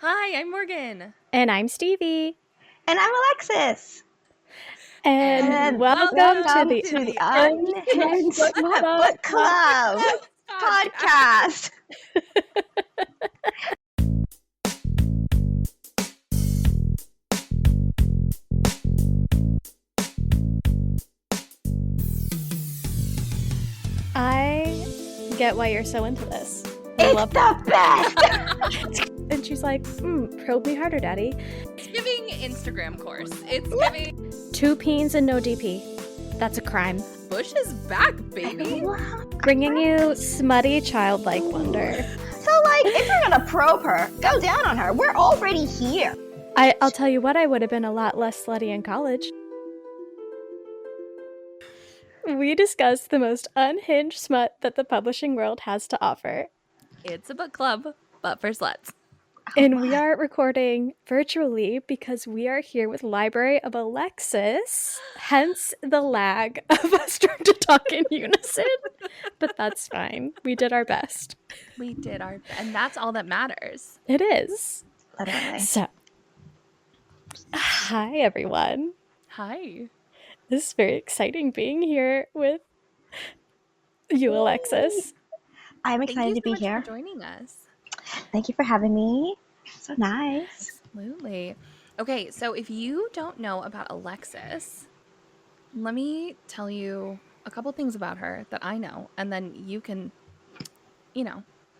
Hi, I'm Morgan. And I'm Stevie. And I'm Alexis. And welcome to the Unhinged Smut Book Club podcast. I get why you're so into this. It's the best! And she's like, probe me harder, daddy. It's giving Instagram course. It's giving 2 peens and no DP. That's a crime. Bush is back, baby. Bringing you smutty childlike wonder. So, if you're gonna probe her, go down on her. We're already here. I'll tell you what, I would have been a lot less slutty in college. We discuss the most unhinged smut that the publishing world has to offer. It's a book club, but for sluts. And we are recording virtually because we are here with Library of Alexis, hence the lag of us trying to talk in unison. But that's fine. We did our best. We did and that's all that matters. It is. Literally. So, hi everyone. Hi. This is very exciting being here with you, Alexis. I'm excited to be here. Thank you so much for joining us. Thank you for having me. So nice. Absolutely. Okay, so if you don't know about Alexis, let me tell you a couple things about her that I know, and then you can,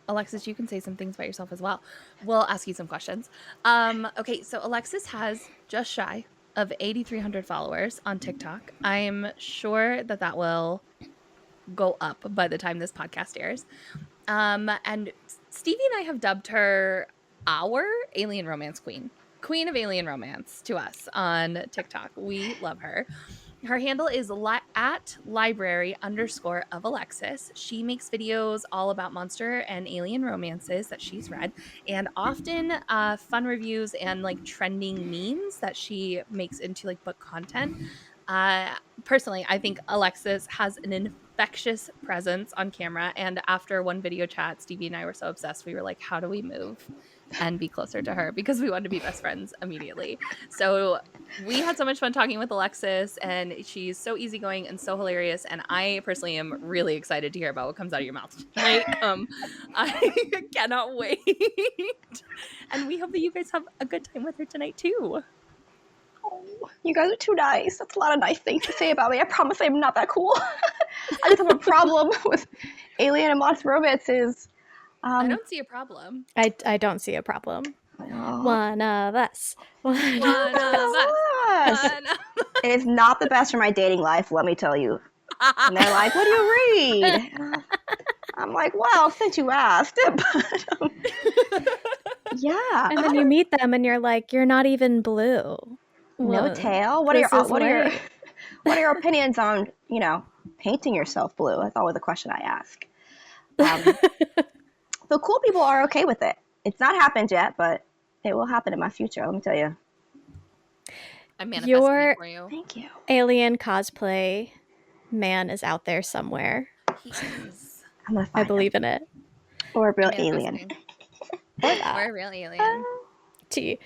Alexis, you can say some things about yourself as well. We'll ask you some questions. Okay, so Alexis has just shy of 8,300 followers on TikTok. I'm sure that will go up by the time this podcast airs. And Stevie and I have dubbed her our alien romance queen of alien romance to us on TikTok. We love her. Her handle is at library_of Alexis. She makes videos all about monster and alien romances that she's read, and often fun reviews and trending memes that she makes into book content. Personally, I think Alexis has an infectious presence on camera, and after one video chat, Stevie and I were so obsessed. We were like, how do we move and be closer to her, because we wanted to be best friends immediately. So we had so much fun talking with Alexis, and she's so easygoing and so hilarious, and I personally am really excited to hear about what comes out of your mouth tonight. I cannot wait. And we hope that you guys have a good time with her tonight too. Oh, you guys are too nice. That's a lot of nice things to say about me. I promise I'm not that cool. I just have a problem with alien and monster romances. I don't see a problem. I don't see a problem. Oh. One of us. One of us. It is not the best for my dating life, let me tell you. And they're like, what do you read? I'm like, well, since you asked. But, yeah. And then you meet them and you're like, you're not even blue. No tail? What are your opinions on, painting yourself blue? That's always the question I ask. The cool people are okay with it. It's not happened yet, but it will happen in my future, let me tell you. I'm manifesting it for you. Thank you. Alien cosplay man is out there somewhere. He is. I'm gonna find I believe in it. Or a real alien. Or a real alien. T.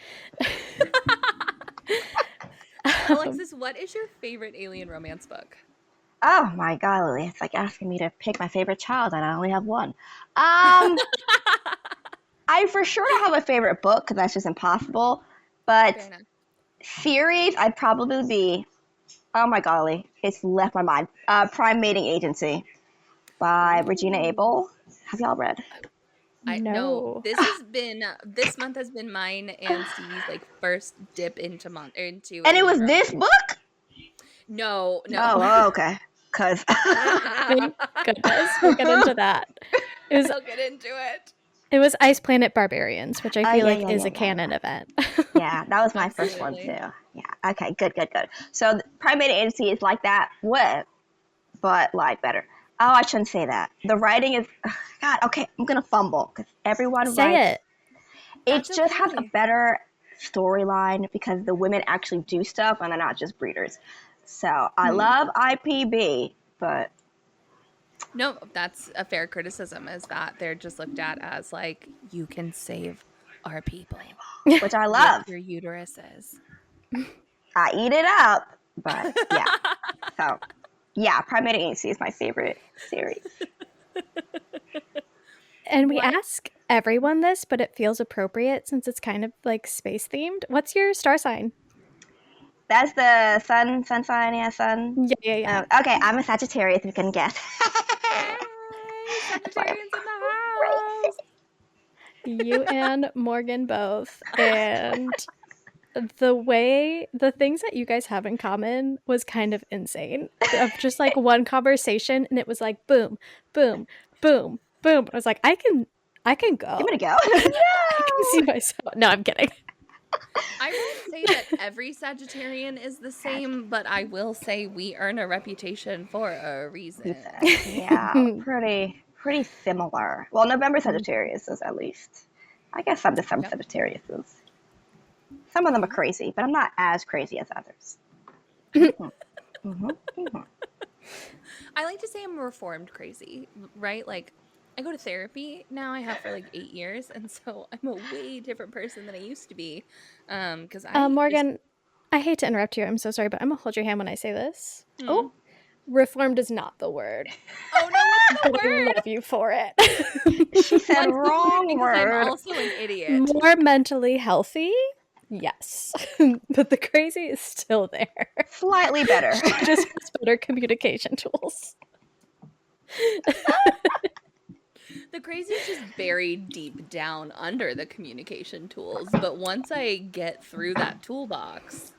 Alexis, what is your favorite alien romance book? Oh my God, Lily. It's like asking me to pick my favorite child and I only have one. I for sure have a favorite book because that's just impossible. But series, I'd probably be, oh my golly, it's left my mind. Prime Mating Agency by Regina Abel. Have y'all read? No. This month has been mine and Stevie's first dip into And it was this book? No. Oh, okay. Cause Thank goodness we'll get into that. I'll get into it. It was Ice Planet Barbarians, which I feel is a canon event. Yeah, that was my first one too. Yeah. Okay. Good. So Prime Mating Agency is like that. What? But better. Oh, I shouldn't say that. The writing is God. Okay, I'm gonna fumble because everyone say writes. It Just has a better storyline because the women actually do stuff and they're not just breeders. So I love IPB, but no, that's a fair criticism. Is that they're just looked at as you can save our people. which I love. Your uterus is. I eat it up, but yeah. So, yeah, Prime Mating Agency is my favorite series. And we ask everyone this, but it feels appropriate since it's kind of like space themed. What's your star sign? That's the sun sign, yeah, sun. Yeah. Okay, I'm a Sagittarius, if you can guess. Hey, Sagittarians in the house. You and Morgan both. And the things that you guys have in common was kind of insane. Of just like one conversation, and it was like boom, boom, boom, boom. I was like, I can go. Give me to go. I can see myself. No, I'm kidding. I won't say that every Sagittarian is the same, but I will say we earn a reputation for a reason. Yeah, pretty similar. Well, November Sagittarius is at least. I guess some December Sagittarius is. Some of them are crazy, but I'm not as crazy as others. I like to say I'm reformed crazy, right? Like, I go to therapy now. I have for like 8 years, and so I'm a way different person than I used to be. Because Morgan, I hate to interrupt you. I'm so sorry, but I'm gonna hold your hand when I say this. Oh, reformed is not the word. Oh no, what's the But word? I love you for it. she said wrong word. I'm also an idiot. More mentally healthy. Yes, but the crazy is still there. Slightly better. Just has better communication tools. The crazy is just buried deep down under the communication tools. But once I get through that toolbox.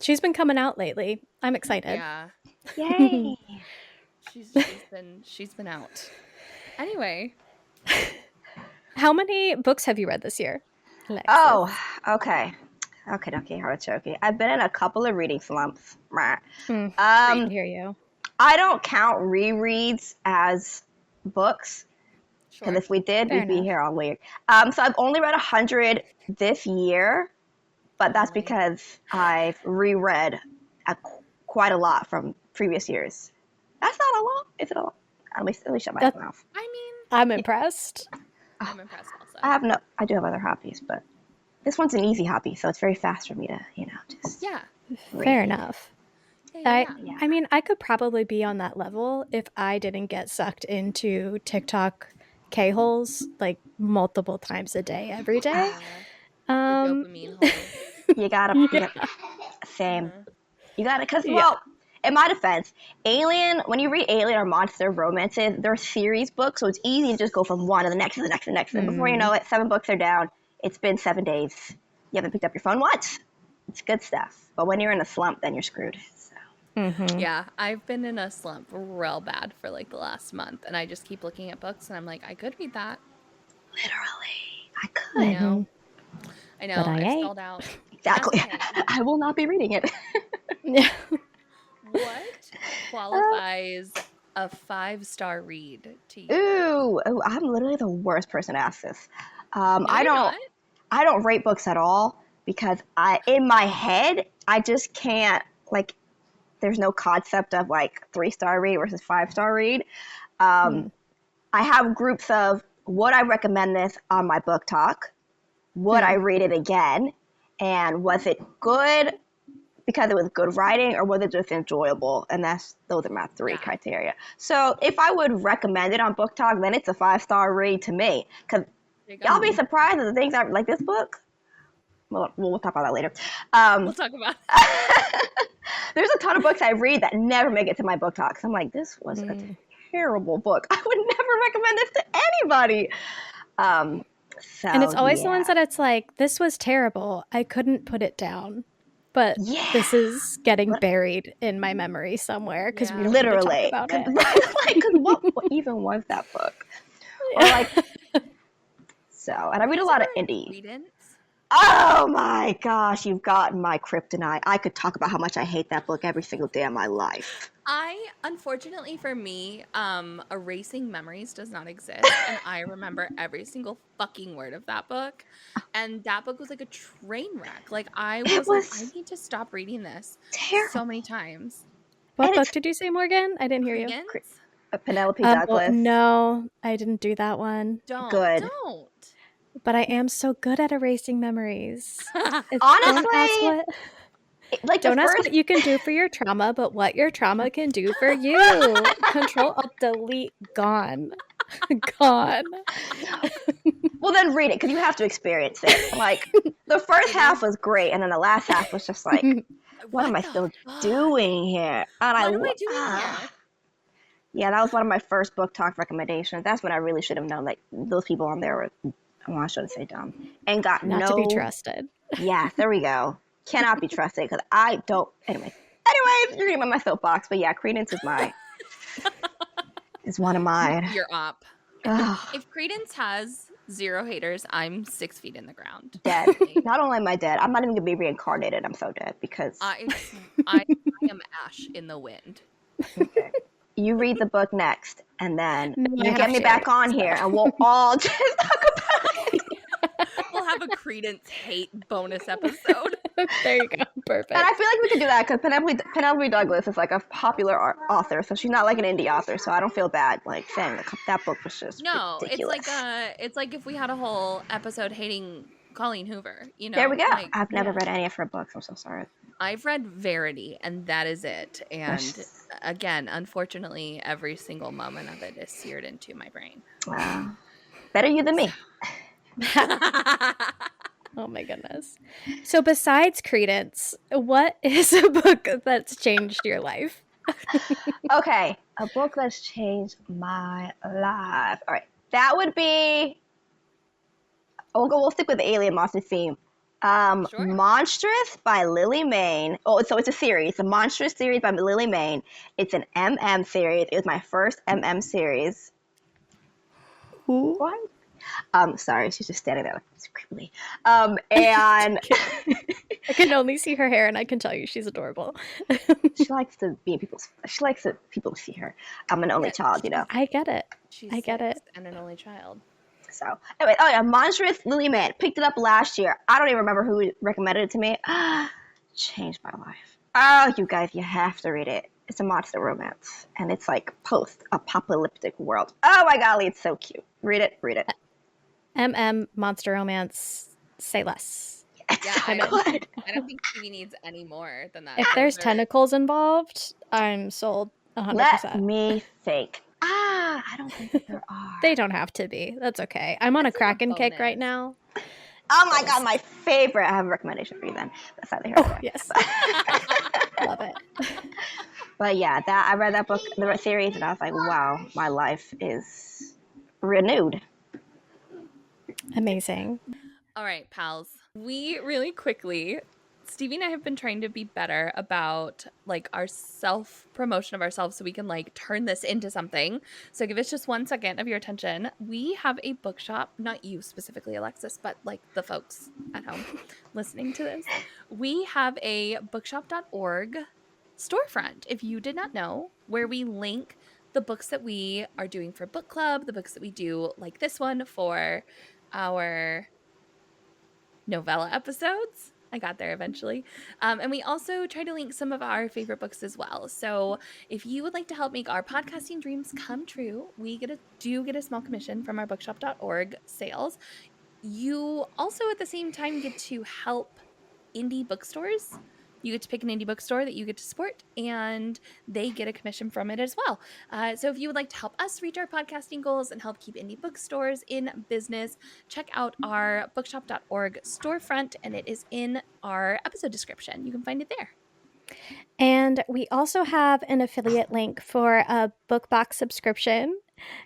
She's been coming out lately. I'm excited. Yeah. Yay. She's been out. Anyway. How many books have you read this year, Alexis? Oh, okay. Okay, artichoke. I've been in a couple of reading slumps. I can hear you. I don't count rereads as books. Because if we did, we'd be here all week. So I've only read 100 this year, but that's because I've reread quite a lot from previous years. That's not a lot. Is it a lot? Let me shut my mouth. I mean, I'm impressed. I'm impressed also. I do have other hobbies, but this one's an easy hobby, so it's very fast for me to, just Fair enough. Yeah. I mean, I could probably be on that level if I didn't get sucked into TikTok K-holes like multiple times a day, every day. The dopamine hole. You gotta, same. You gotta, because, well, in my defense, when you read Alien or Monster romances, they're series books, so it's easy to just go from one to the next to the next to the next. And before you know it, 7 books are down. It's been 7 days. You haven't picked up your phone once. It's good stuff. But when you're in a slump, then you're screwed. So. Yeah, I've been in a slump real bad for like the last month, and I just keep looking at books, and I'm like, I could read that. Literally, I could. I know. I've stalled out. Exactly. I will not be reading it. What qualifies a 5-star read to you? Ooh, I'm literally the worst person to ask this. No, I don't rate books at all because in my head I just can't, like, there's no concept of like 3-star read versus 5-star read. I have groups of would I recommend this on my book talk? Would I read it again? And was it good because it was good writing, or was it just enjoyable? And those are my 3 criteria. So if I would recommend it on book talk, then it's a 5-star read to me. Because y'all be surprised at the things I like this book. Well, we'll talk about that later. We'll talk about it. There's a ton of books I read that never make it to my book talks. I'm like, this was a terrible book. I would never recommend this to anybody. And it's always the ones that it's like, this was terrible. I couldn't put it down. But this is getting buried in my memory somewhere because we don't literally need to talk about it. Because what even was that book? Or like, and I read a lot of indie. Oh my gosh, you've gotten my kryptonite. I could talk about how much I hate that book every single day of my life. Unfortunately for me, erasing memories does not exist, and I remember every single fucking word of that book, and that book was like a train wreck. Like, I need to stop reading this so many times. What book did you say, Morgan? I didn't hear you. Penelope Douglas. No, I didn't do that one. Don't. but I am so good at erasing memories. Don't ask Honestly, like the don't ask first what you can do for your trauma, but what your trauma can do for you. Control Alt Delete, gone. Gone. well, then read it because you have to experience it. Like the first half was great, and then the last half was just like, what am I the still fuck? doing here? And What am I doing here? Yeah, that was one of my first book talk recommendations. That's when I really should have known. Like those people on there were, well, I shouldn't say dumb, and got Not to be trusted. Yeah, there we go. Cannot be trusted because I don't. Anyways, you're getting on my soapbox, but yeah, Credence is one of mine. You're up. Ugh, If Credence has 0 haters, I'm 6 feet in the ground. dead. Not only am I dead, I'm not even gonna be reincarnated. I'm so dead because I am ash in the wind. okay. You read the book next, and then No, I you have get me to, back on so. here, and we'll all just talk about it. We'll have a Credence hate bonus episode. There you go. Perfect. And I feel like we could do that because Penelope Douglas is like a popular author, so she's not like an indie author. So I don't feel bad like saying that book was just ridiculous. It's like if we had a whole episode hating Colleen Hoover. You know, there we go. like, I've never read any of her books. I'm so sorry. I've read Verity, and that is it. And again, unfortunately, every single moment of it is seared into my brain. Better you than me. Oh my goodness. So besides Credence, what is a book that's changed your life? Okay, a book that's changed my life. All right, that would be. We'll stick with the alien monster theme. Sure. Monstrous by Lily Mayne. Oh, so it's a series. The Monstrous series by Lily Mayne. It's an series. It was my first series. Who? What? Sorry, she's just standing there like creepily. And I can only see her hair, and I can tell you she's adorable. she likes to be in people's. She likes people to see her. I'm an only child, you know. I get it. I get it. And an only child. So anyway, Monstrous, Lily Mayne. Picked it up last year. I don't even remember who recommended it to me. Changed my life. Oh, you guys, you have to read it. It's a monster romance, and it's like post-apocalyptic world. Oh my golly, it's so cute. Read it. Monster romance. Say less. Yeah, I don't think TV needs any more than that. If there's tentacles involved, I'm sold 100%. Let me think. I don't think there are. They don't have to be. That's okay. I'm on a Kraken kick right now. Oh my god, my favorite. I have a recommendation for you then. That's not the hero. Oh, yes. Love it. But yeah, I read that book, the series, and I was like, wow, my life is renewed. Amazing. All right, pals. We really quickly, Stevie and I have been trying to be better about like our self-promotion of ourselves so we can like turn this into something. So give us just 1 second of your attention. We have a bookshop, not you specifically, Alexis, but like the folks at home listening to this. We have a bookshop.org storefront, if you did not know, where we link the books that we are doing for book club, the books that we do like this one for our novella episodes. I got there eventually. And we also try to link some of our favorite books as well. So if you would like to help make our podcasting dreams come true, we get a small commission from our bookshop.org sales. You also at the same time get to help indie bookstores. You get to pick an indie bookstore that you get to support, and they get a commission from it as well. So if you would like to help us reach our podcasting goals and help keep indie bookstores in business, check out our bookshop.org storefront, and it is in our episode description. You can find it there. And we also have an affiliate link for a BookBox subscription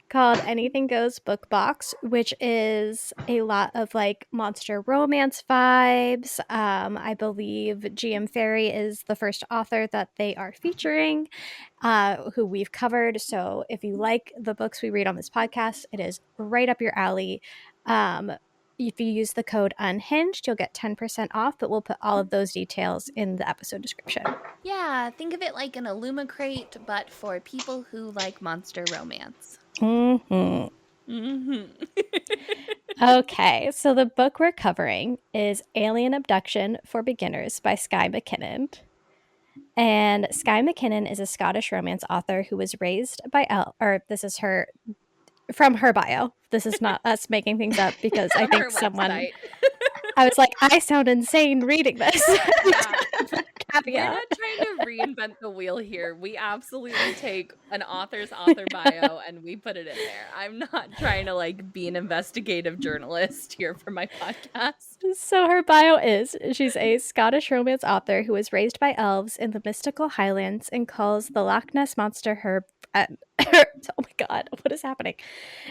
called Anything Goes BookBox, which is a lot of like monster romance vibes. I believe GM Ferry is the first author that they are featuring, who we've covered. So if you like the books we read on this podcast, it is right up your alley. If you use the code Unhinged, you'll get 10% off, but we'll put all of those details in the episode description. Yeah, think of it like an Illuma crate, but for people who like monster romance. Okay, so the book we're covering is Alien Abduction for Beginners by Skye Mackinnon. And Skye Mackinnon is a Scottish romance author who was raised by this is her From her bio. This is not us making things up because I From her think someone. website. I was like, I sound insane reading this. Yeah. We're Caveat. not trying to reinvent the wheel here. We absolutely take an author's author bio and we put it in there. I'm not trying to like be an investigative journalist here for my podcast. So her bio is she's a Scottish romance author who was raised by elves in the mystical Highlands and calls the Loch Ness Monster her oh my god, what is happening?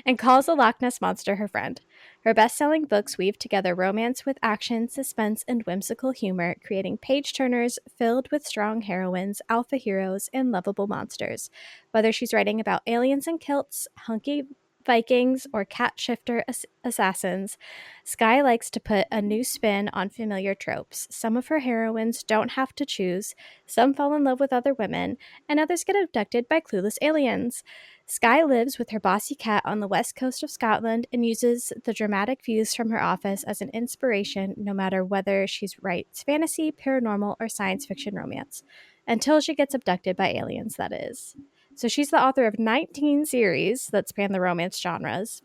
And calls the Loch Ness Monster her friend. Her best-selling books weave together romance with action, suspense, and whimsical humor, creating page-turners filled with strong heroines, alpha heroes, and lovable monsters. Whether she's writing about aliens in kilts, hunky Vikings, or cat shifter assassins, Skye likes to put a new spin on familiar tropes. Some of her heroines don't have to choose, some fall in love with other women, and others get abducted by clueless aliens. Skye lives with her bossy cat on the west coast of Scotland and uses the dramatic views from her office as an inspiration, no matter whether she writes fantasy, paranormal, or science fiction romance. Until she gets abducted by aliens, that is. So she's the author of 19 series that span the romance genres,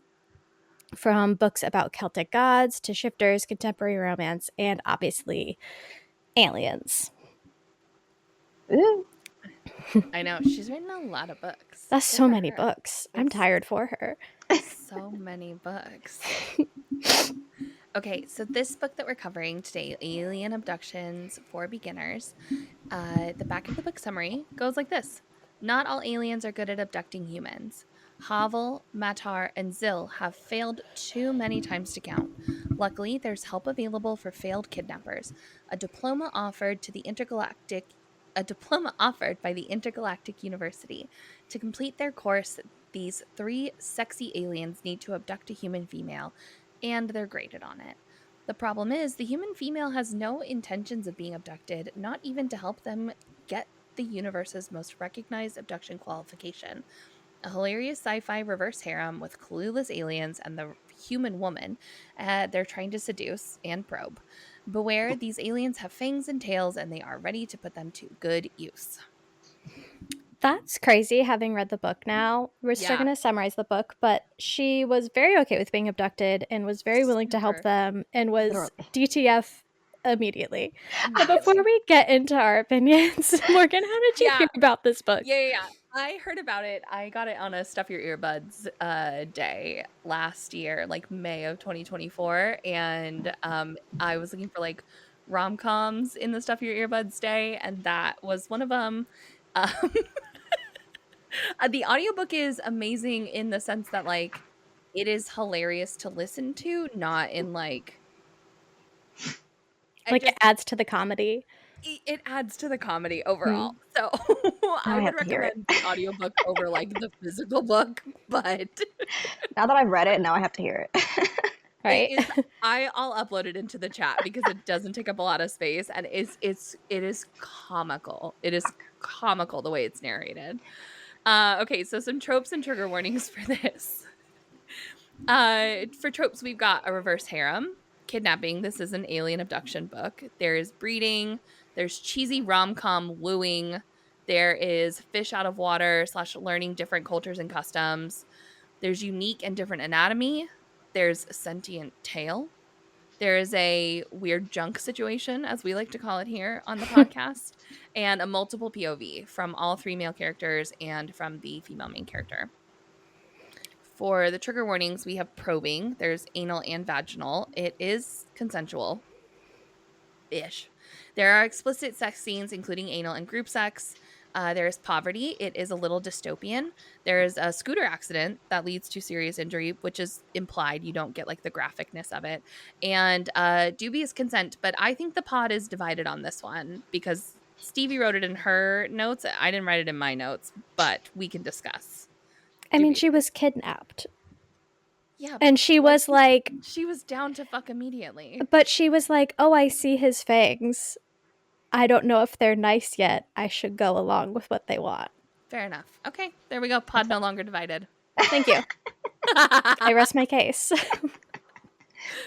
from books about Celtic gods to shifters, contemporary romance, and obviously aliens. Ooh. I know. She's written a lot of books. That's Good so for many her. books. I'm tired for her. So many books. Okay, so this book that we're covering today, Alien Abductions for Beginners, the back of the book summary goes like this. Not all aliens are good at abducting humans. Havel, Matar, and Zil have failed too many times to count. Luckily, there's help available for failed kidnappers. A diploma offered by the Intergalactic University. To complete their course, these 3 sexy aliens need to abduct a human female, and they're graded on it. The problem is, the human female has no intentions of being abducted, not even to help them get the universe's most recognized abduction qualification. A hilarious sci-fi reverse harem with clueless aliens and the human woman they're trying to seduce and probe. Beware, these aliens have fangs and tails, and they are ready to put them to good use. That's crazy, having read the book now. We're still going to summarize the book, but she was very okay with being abducted and was very willing to help them and was Literally. DTF immediately. But before we get into our opinions, Morgan, how did you hear about this book? Yeah. I heard about it. I got it on a Stuff Your Earbuds day last year, like May of 2024. And I was looking for like rom-coms in the Stuff Your Earbuds day, and that was one of them. The audiobook is amazing in the sense that like it is hilarious to listen to, not in like it adds to the comedy. It adds to the comedy overall. So I would recommend the audiobook over like the physical book, but now that I've read it, now I have to hear it. Right. I'll upload it into the chat because it doesn't take up a lot of space, and it is comical. It is comical the way it's narrated. Okay, so some tropes and trigger warnings for this. For tropes, we've got a reverse harem, kidnapping. This is an alien abduction book. There's breeding. There's cheesy rom-com wooing. There is fish out of water / learning different cultures and customs. There's unique and different anatomy. There's a sentient tale. There is a weird junk situation, as we like to call it here on the podcast, and a multiple POV from all 3 male characters and from the female main character. For the trigger warnings, we have probing. There's anal and vaginal. It is consensual-ish. There are explicit sex scenes, including anal and group sex. There is poverty. It is a little dystopian. There is a scooter accident that leads to serious injury, which is implied. You don't get like the graphicness of it. And dubious consent. But I think the pod is divided on this one because Stevie wrote it in her notes. I didn't write it in my notes, but we can discuss. I mean, she was kidnapped. Yeah. And she was like... She was down to fuck immediately. But she was like, oh, I see his fangs. I don't know if they're nice yet. I should go along with what they want. Fair enough. Okay, there we go. Pod no longer divided. Thank you. I rest my case.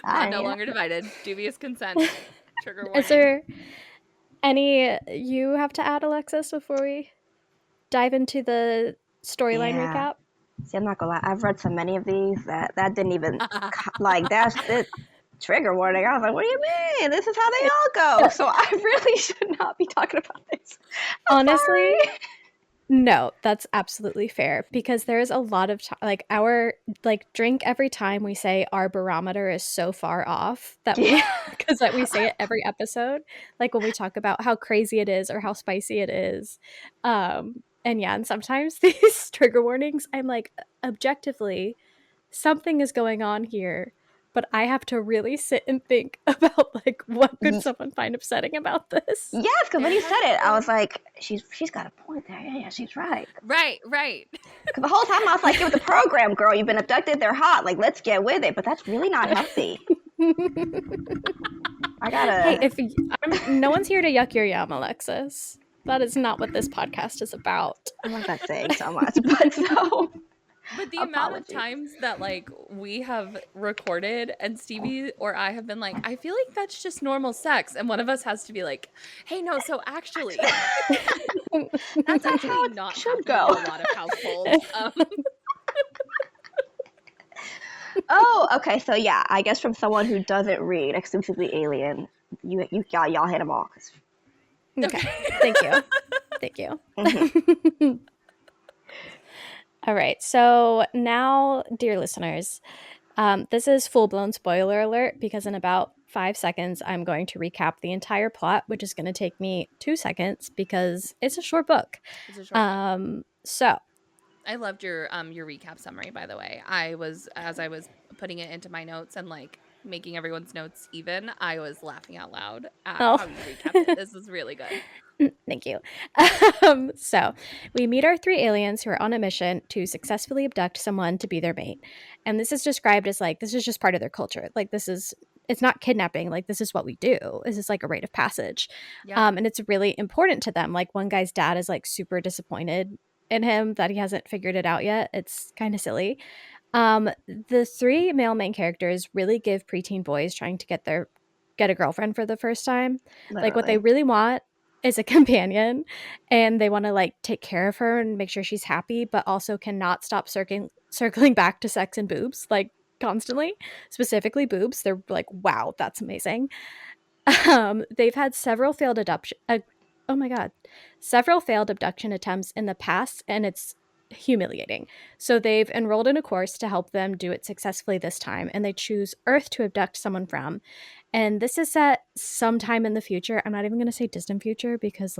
Pod no longer divided. Dubious consent. Trigger warning. Is there any you have to add, Alexis, before we dive into the storyline recap? See, I'm not gonna lie. I've read so many of these that didn't even like that's it. Trigger warning. I was like, what do you mean? This is how they all go. So I really should not be talking about this. I'm Honestly, sorry. no, that's absolutely fair because there's a lot of like our like drink every time we say our barometer is so far off that Yeah. we because that we say it every episode, like when we talk about how crazy it is or how spicy it is. And yeah, and sometimes these trigger warnings, I'm like, objectively, something is going on here, but I have to really sit and think about like what could someone find upsetting about this. Yes, because when There you has said it, I been was like, she's got a point there. Yeah, she's right. right, right. Because the whole time I was like, it was a program, girl. You've been abducted. They're hot. Like, let's get with it. But that's really not healthy. I Hey, gotta. if no one's here to yuck your yum, Alexis. That is not what this podcast is about. I like that saying so much, but so But the amount of apologies. times that like we have recorded and Stevie or I have been like, I feel like that's just normal sex, and one of us has to be like, hey, no, so actually, that's That's how actually it not should happening go. in a lot of households. Oh, okay. So yeah, I guess from someone who doesn't read exclusively Alien, y'all hit them all. Okay. Thank you. Thank you. Mm-hmm. All right. So now, dear listeners, this is full blown spoiler alert because in about 5 seconds, I'm going to recap the entire plot, which is going to take me 2 seconds because it's a short book. It's a short So I loved your recap summary, by the way. As I was putting it into my notes and like making everyone's notes even, I was laughing out loud at oh. how you recapped it. This was really good. Thank you. So we meet our three aliens who are on a mission to successfully abduct someone to be their mate. And this is described as like, this is just part of their culture. Like, it's not kidnapping. Like, this is what we do. This is like a rite of passage. Yeah. And it's really important to them. Like, one guy's dad is like super disappointed in him that he hasn't figured it out yet. It's kind of silly. The three male main characters really give preteen boys trying to get a girlfriend for the first time. Like, what they Literally. really want is a companion, and they want to like take care of her and make sure she's happy, but also cannot stop circling back to sex and boobs like constantly, specifically boobs. They're like, wow, that's amazing. They've had oh my god, several failed abduction attempts in the past, and it's humiliating. So they've enrolled in a course to help them do it successfully this time, and they choose Earth to abduct someone from. And this is set sometime in the future. I'm not even going to say distant future because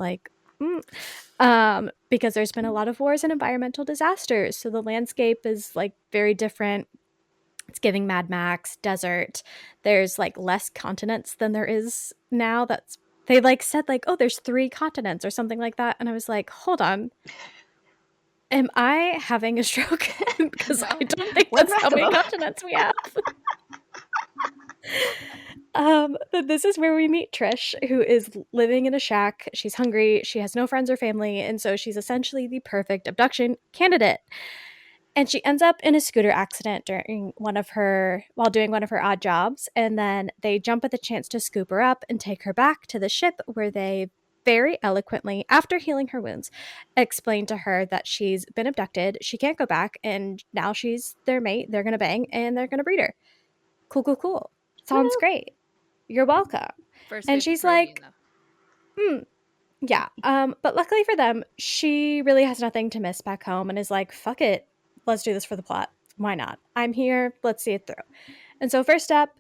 because there's been a lot of wars and environmental disasters. So the landscape is like very different. It's giving Mad Max, desert. There's like less continents than there is now. They like said like, oh, there's 3 continents or something like that. And I was like, hold on. Am I having a stroke? Because No. I don't think What that's how many maximum? continents we have. But this is where we meet Trish, who is living in a shack. She's hungry. She has no friends or family. And so she's essentially the perfect abduction candidate. And she ends up in a scooter accident while doing one of her odd jobs. And then they jump at the chance to scoop her up and take her back to the ship where they very eloquently, after healing her wounds, explain to her that she's been abducted. She can't go back. And now she's their mate. They're going to bang and they're going to breed her. Cool, cool, cool. Sounds great. You're welcome. First And wave she's Petrovian, like, though. yeah. But luckily for them, she really has nothing to miss back home and is like, fuck it. Let's do this for the plot. Why not? I'm here. Let's see it through. And so first up,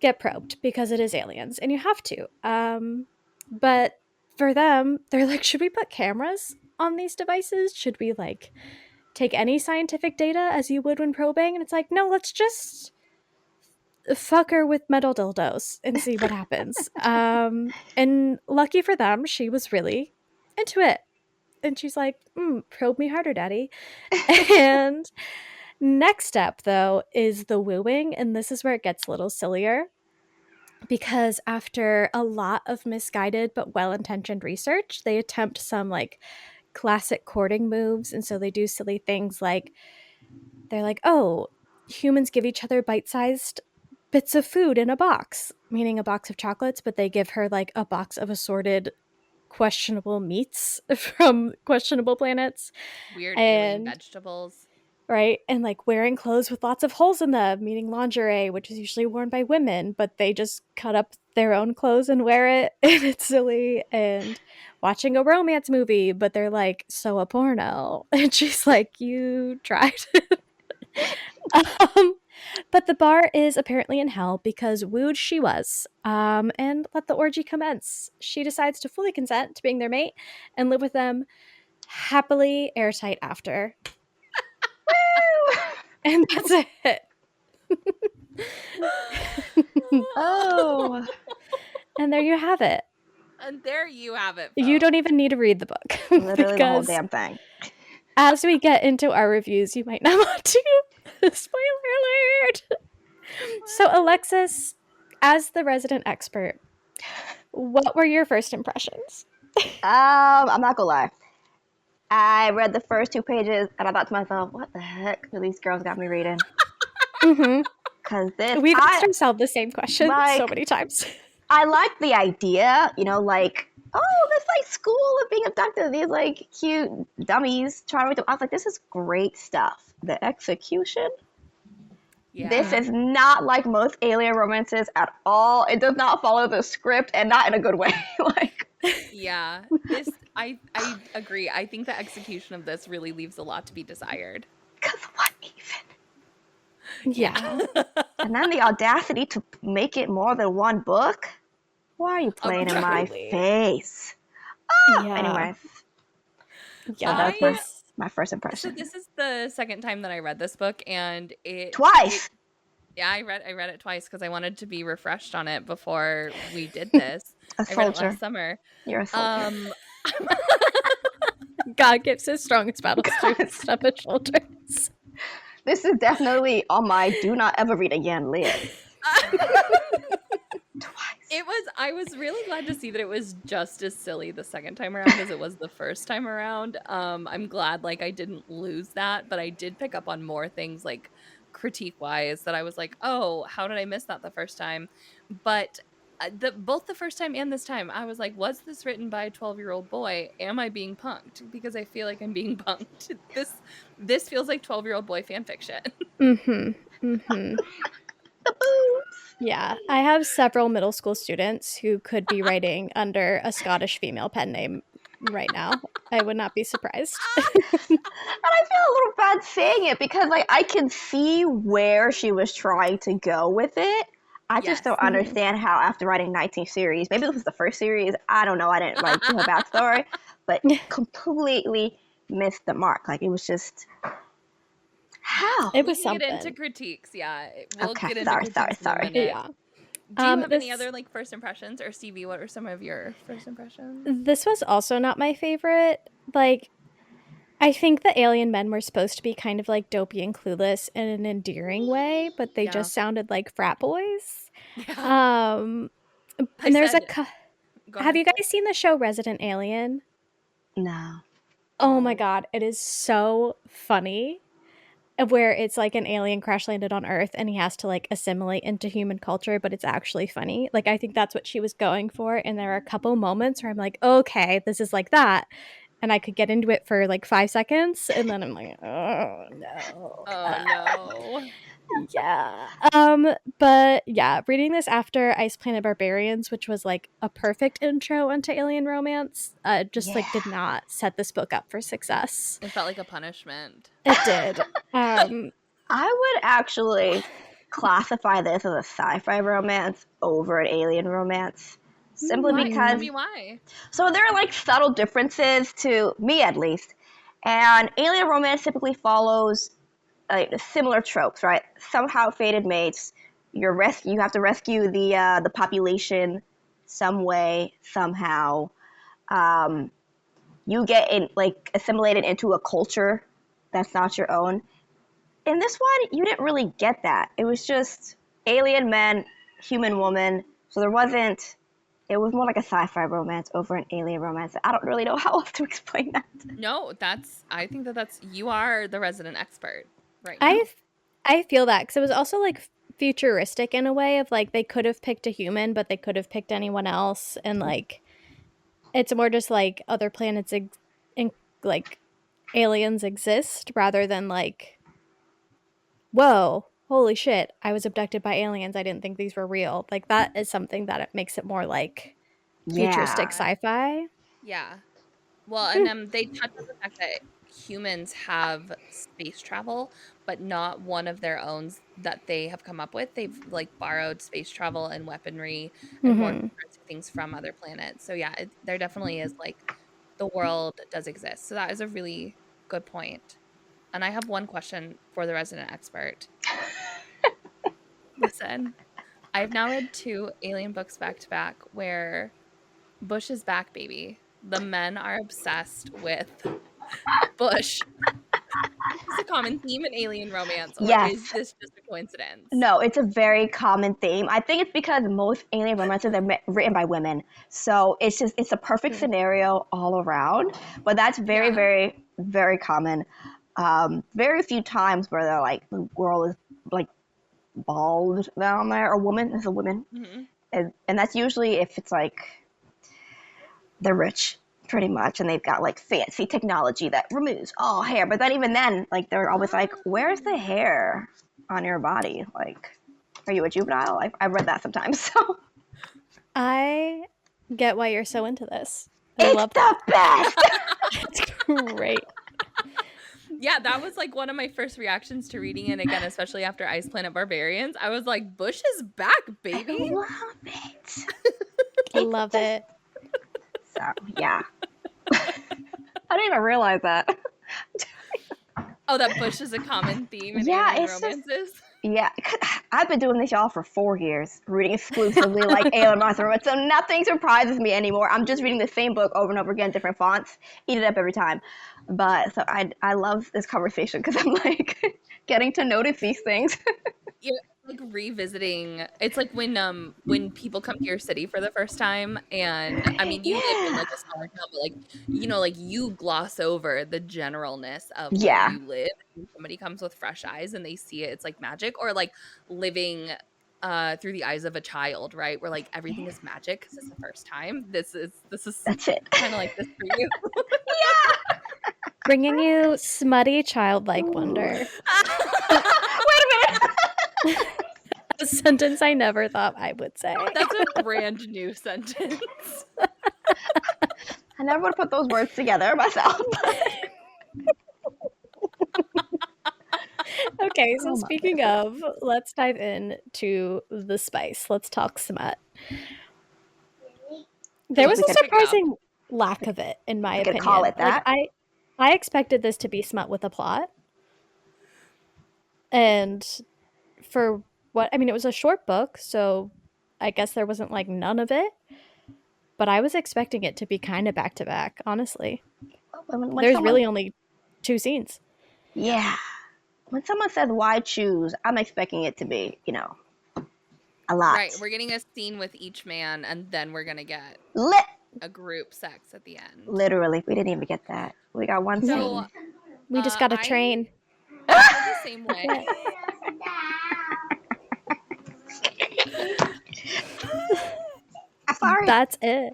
get probed because it is aliens and you have to. But for them, they're like, should we put cameras on these devices? Should we like take any scientific data as you would when probing? And it's like, no, let's just fuck her with metal dildos and see what happens. And lucky for them, she was really into it. And she's like, probe me harder, daddy. And next step, though, is the wooing. And this is where it gets a little sillier. Because after a lot of misguided but well intentioned research, they attempt some like classic courting moves. And so they do silly things like they're like, oh, humans give each other bite sized bits of food in a box, meaning a box of chocolates, but they give her like a box of assorted questionable meats from questionable planets. Weird alien And vegetables. right? And like wearing clothes with lots of holes in them, meaning lingerie, which is usually worn by women, but they just cut up their own clothes and wear it, and it's silly. And watching a romance movie, but they're like, so a porno. And she's like, you tried. um, but the bar is apparently in hell because wooed she was. And let the orgy commence. She decides to fully consent to being their mate and live with them happily airtight after. Woo! And that's it. Oh, And there you have it. And there you have it, You folks. don't even need to read the book. literally the whole Because damn thing. as we get into our reviews, you might not want to. Spoiler alert! So, Alexis, as the resident expert, what were your first impressions? I'm not gonna lie. I read the first 2 pages and I thought to myself, "What the heck do these girls got me reading?" Mm-hmm. Because this, We've asked ourselves the same question so many times. I like the idea, like, oh, this like school of being abducted. These like cute dummies trying to read them. I was like, this is great stuff. The execution. Yeah. This is not like most alien romances at all. It does not follow the script, and not in a good way. Like, Yeah. I agree. I think the execution of this really leaves a lot to be desired. because what even? Yeah. And then the audacity to make it more than one book. Why are you playing in my truly. face? Yeah. Anyways, Yeah. so that's my first So impression. this is the second time that I read this book, and Twice. Yeah, I read it twice because I wanted to be refreshed on it before we did this. A I read it soldier. last summer. You're a soldier. God gives his strongest battles to his stubborn shoulders. This is definitely on my do not ever read again list. Twice. I was really glad to see that it was just as silly the second time around as it was the first time around. I'm glad like I didn't lose that, but I did pick up on more things like critique wise that I was like, oh, how did I miss that the first time? But both the first time and this time, I was like, was this written by a 12-year-old boy? Am I being punked? Because I feel like I'm being punked. This feels like 12-year-old boy fan fiction. Mm-hmm. Mm-hmm. Yeah, I have several middle school students who could be writing under a Scottish female pen name right now. I would not be surprised. And I feel a little bad saying it because like I can see where she was trying to go with it. I just don't understand how after writing 19 series, maybe this was the first series, I don't know, I didn't like do her backstory, but completely missed the mark. Like it was just how? It was We can something. get into critiques, yeah. We'll Okay, get into critiques sorry. in a minute. Yeah. Do you have any this- other like first impressions, or Stevie? What are some of your first impressions? This was also not my favorite. Like, I think the alien men were supposed to be kind of like dopey and clueless in an endearing way, but they Yeah. just sounded like frat boys. Yeah. And I there's said- Have ahead. you guys seen the show Resident Alien? No. Oh my god, it is so funny. Where it's like an alien crash landed on Earth and he has to like assimilate into human culture, but it's actually funny. Like I think that's what she was going for, and there are a couple moments where I'm like, okay, this is like that, and I could get into it for like 5 seconds, and then I'm like, oh no, Oh no. yeah. But yeah, reading this after Ice Planet Barbarians, which was like a perfect intro into alien romance, just like did not set this book up for success. It felt like a punishment. It did. I would actually classify this as a sci-fi romance over an alien romance. Simply Why? because Tell me why. so there are like subtle differences to me at least. And alien romance typically follows similar tropes, right? Somehow fated mates. You have to rescue the population some way, somehow. You get assimilated into a culture that's not your own. In this one, you didn't really get that. It was just alien men, human woman. So it was more like a sci-fi romance over an alien romance. I don't really know how else to explain that. No, I think that's you are the resident expert right now. I feel that because it was also like futuristic in a way of like they could have picked a human, but they could have picked anyone else, and like it's more just like other planets like aliens exist rather than like whoa, holy shit, I was abducted by aliens. I didn't think these were real. Like, that is something that it makes it more like futuristic Yeah. sci-fi. Yeah. Well, and they touch on the fact that humans have space travel, but not one of their own that they have come up with. They've like borrowed space travel and weaponry and more Mm-hmm. futuristic things from other planets. So yeah, there definitely is like the world does exist. So that is a really good point. And I have one question for the resident expert. Listen, I've now read 2 alien books back to back where Bush is back, baby. The men are obsessed with Bush. Is this a common theme in alien romance, or is Yes. this just a coincidence? No, it's a very common theme. I think it's because most alien romances are written by women. So it's a perfect scenario all around. But that's very, Yeah. very, very common. Very few times where they're like, the girl is like bald down there, or woman is a woman. Mhm. And that's usually if it's like they're rich, pretty much, and they've got like fancy technology that removes all hair. But then even then, like they're always like, "Where's the hair on your body? Like, are you a juvenile?" I read that sometimes. So I get why you're so into this. I it's love that. the best. It's great. Yeah, that was like one of my first reactions to reading it again, especially after Ice Planet Barbarians. I was like, Bush is back, I baby. love it. It's Love just it. so yeah. I didn't even realize that. Oh, that Bush is a common theme in Yeah, alien it's just romances. yeah. I've been doing this y'all for 4 years, reading exclusively like alien monster romance, so nothing surprises me anymore. I'm just reading the same book over and over again, different fonts, eat it up every time. But so I love this conversation because I'm like getting to notice these things. You're like revisiting. It's like when people come to your city for the first time, and I mean you live in Yeah, like a smaller town, but like like you gloss over the generalness of where yeah, you live. When somebody comes with fresh eyes and they see it, it's like magic, or like living through the eyes of a child, right? Where like everything is magic because it's the first time. This is that's it. kind of like this for you. Yeah. Bringing you smutty childlike Ooh. wonder. Wait a minute. A sentence I never thought I would say. That's a brand new sentence. I never would have put those words together myself. Okay, so Oh my speaking goodness. of, let's dive in to the spice. Let's talk smut. There If was we a could, Pick it up. surprising lack of it, in my if we could call opinion. it Like that. I expected this to be smut with a plot, and for what I mean, it was a short book, so I guess there wasn't like none of it. But I was expecting it to be kind of back to back, honestly. When There's someone, really only 2 scenes. yeah, when someone says why choose, I'm expecting it to be, a Right, lot. we're getting a scene with each man, and then we're gonna get Lit a group sex at the end. Literally, we didn't even get that. We got one Yeah, So, scene. we just got a I train. I feel the same That's way. it. I'm sorry. That's it.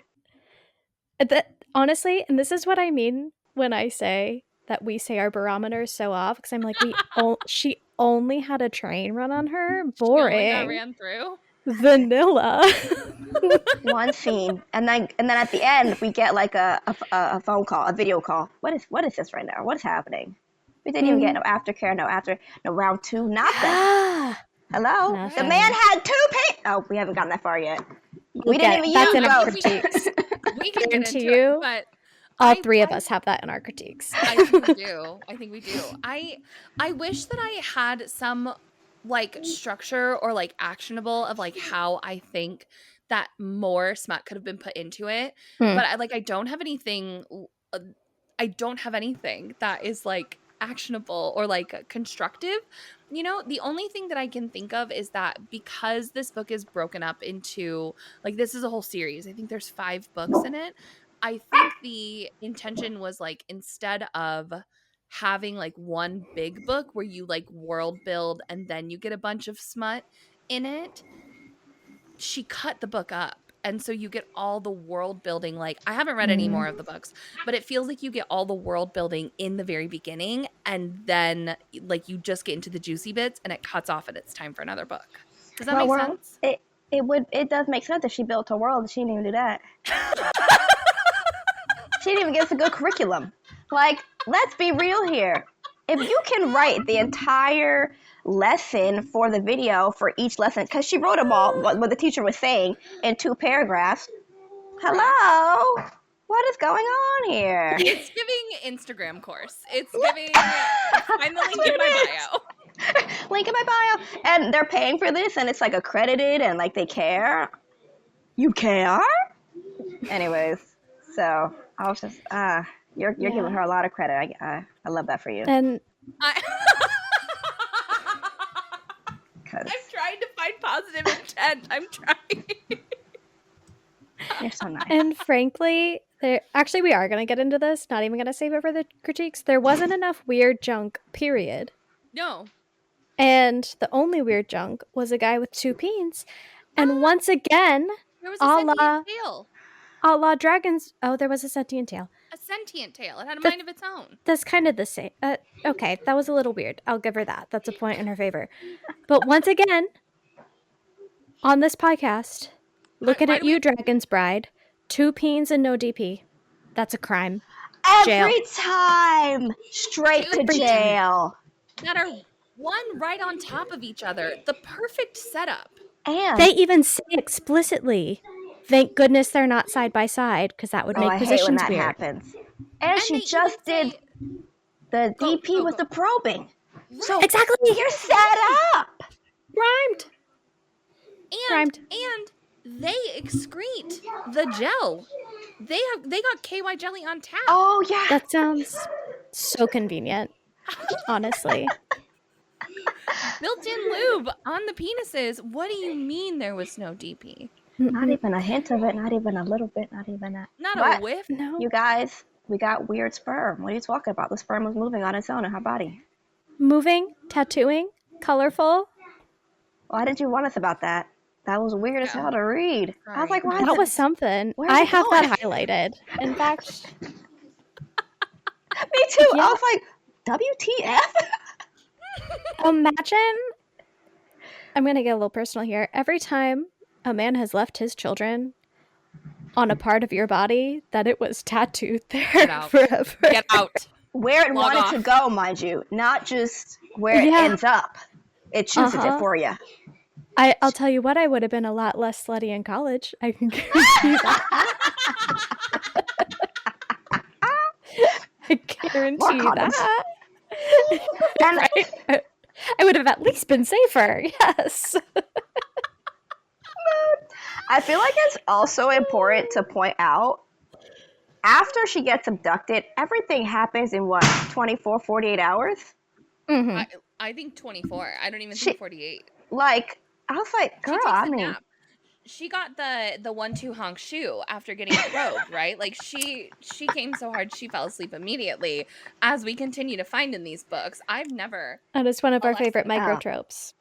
Honestly, and this is what I mean when I say that we say our barometer is so off, because I'm like, she only had a train run on her. She only got Boring. ran through. Vanilla. One scene, and then at the end we get like a phone call, a video call. What is this right now? What is happening? We didn't even get no Mhm. aftercare, no round two, nothing. Yeah. Hello, the Right. man Nothing. had two paint. Oh, we haven't gotten that far yet. We'll We didn't get even that's use in I our mean, critiques. we can get Into into it, you. but All I 3 of I us have that in our critiques. I think we do. I think we do. I wish that I had some like structure or like actionable of like how I think that more smut could have been put into it. Hmm. But I don't have anything I don't have anything that is like actionable or like constructive. The only thing that I can think of is that because this book is broken up into like this is a whole series. I think there's 5 books in it. I think the intention was like instead of having like one big book where you like world build and then you get a bunch of smut in it, she cut the book up. And so you get all the world building. Like, I haven't read any more of the books, but it feels like you get all the world building in the very beginning. and then like you just get into the juicy bits and it cuts off and it's time for another book. Does that make sense? It does make sense if she built a world. She didn't even do that. She didn't even give us a good curriculum. Like, let's be real here. If you can write the entire lesson for the video for each lesson, because she wrote them all, what the teacher was saying, in 2 paragraphs. Hello? What is going on here? It's giving Instagram course. It's giving, find the link in my bio. Link in my bio. And they're paying for this, and it's like accredited, and like they care. You care? Anyways, so I was just, you're giving her a lot of credit. I love that for you. And I'm trying to find positive intent. I'm trying. You're so nice. And frankly, actually we are going to get into this. Not even going to save it for the critiques. There wasn't enough weird junk, period. No. And the only weird junk was a guy with 2 peens. And once again, there was a sentient tail. Outlaw Dragons. Oh, there was a sentient tail. A sentient tail. It had a mind of its own. That's kind of the same. Okay, that was a little weird. I'll give her that. That's a point in her favor. But once again, on this podcast, looking at you, Dragon's Bride, 2 peens and no DP. That's a crime. Every time. Straight to jail. That are one right on top of each other. The perfect setup. And they even say explicitly, thank goodness they're not side by side, because that would make positions weird. I hate when that happens. And she just did the DP with the probing. Right. So exactly. You're set up. Rhymed. And they excrete the gel. They got KY jelly on tap. Oh yeah. That sounds so convenient. Honestly. Built-in lube on the penises. What do you mean there was no DP? Not even a hint of it. Not even a little bit. Not even a. Not what? A whiff. No. You guys, we got weird sperm. What are you talking about? The sperm was moving on its own in her body. Moving, tattooing, colorful. Why did you warn us about that? That was weird as hell to read. Sorry. I was like, why? That was something. I have that highlighted. In fact. Me too. Yeah. I was like, WTF? Imagine, I'm going to get a little personal here. Every time a man has left his children on a part of your body, that it was tattooed there forever. Get out. Where it wanted to go, mind you. Not just where it ends up. It chooses it for you. I'll tell you what, I would have been a lot less slutty in college. I can guarantee you that. I guarantee you that. Right? I would have at least been safer. Yes. I feel like it's also important to point out, after she gets abducted, everything happens in what, 24, 48 hours? Mm-hmm. I think 24. I don't even think 48. Like, I was like, girl, I mean. Nap. She got the 1-2 honk shoe after getting probed, right? Like she came so hard she fell asleep immediately, as we continue to find in these books. That is one of our favorite microtropes.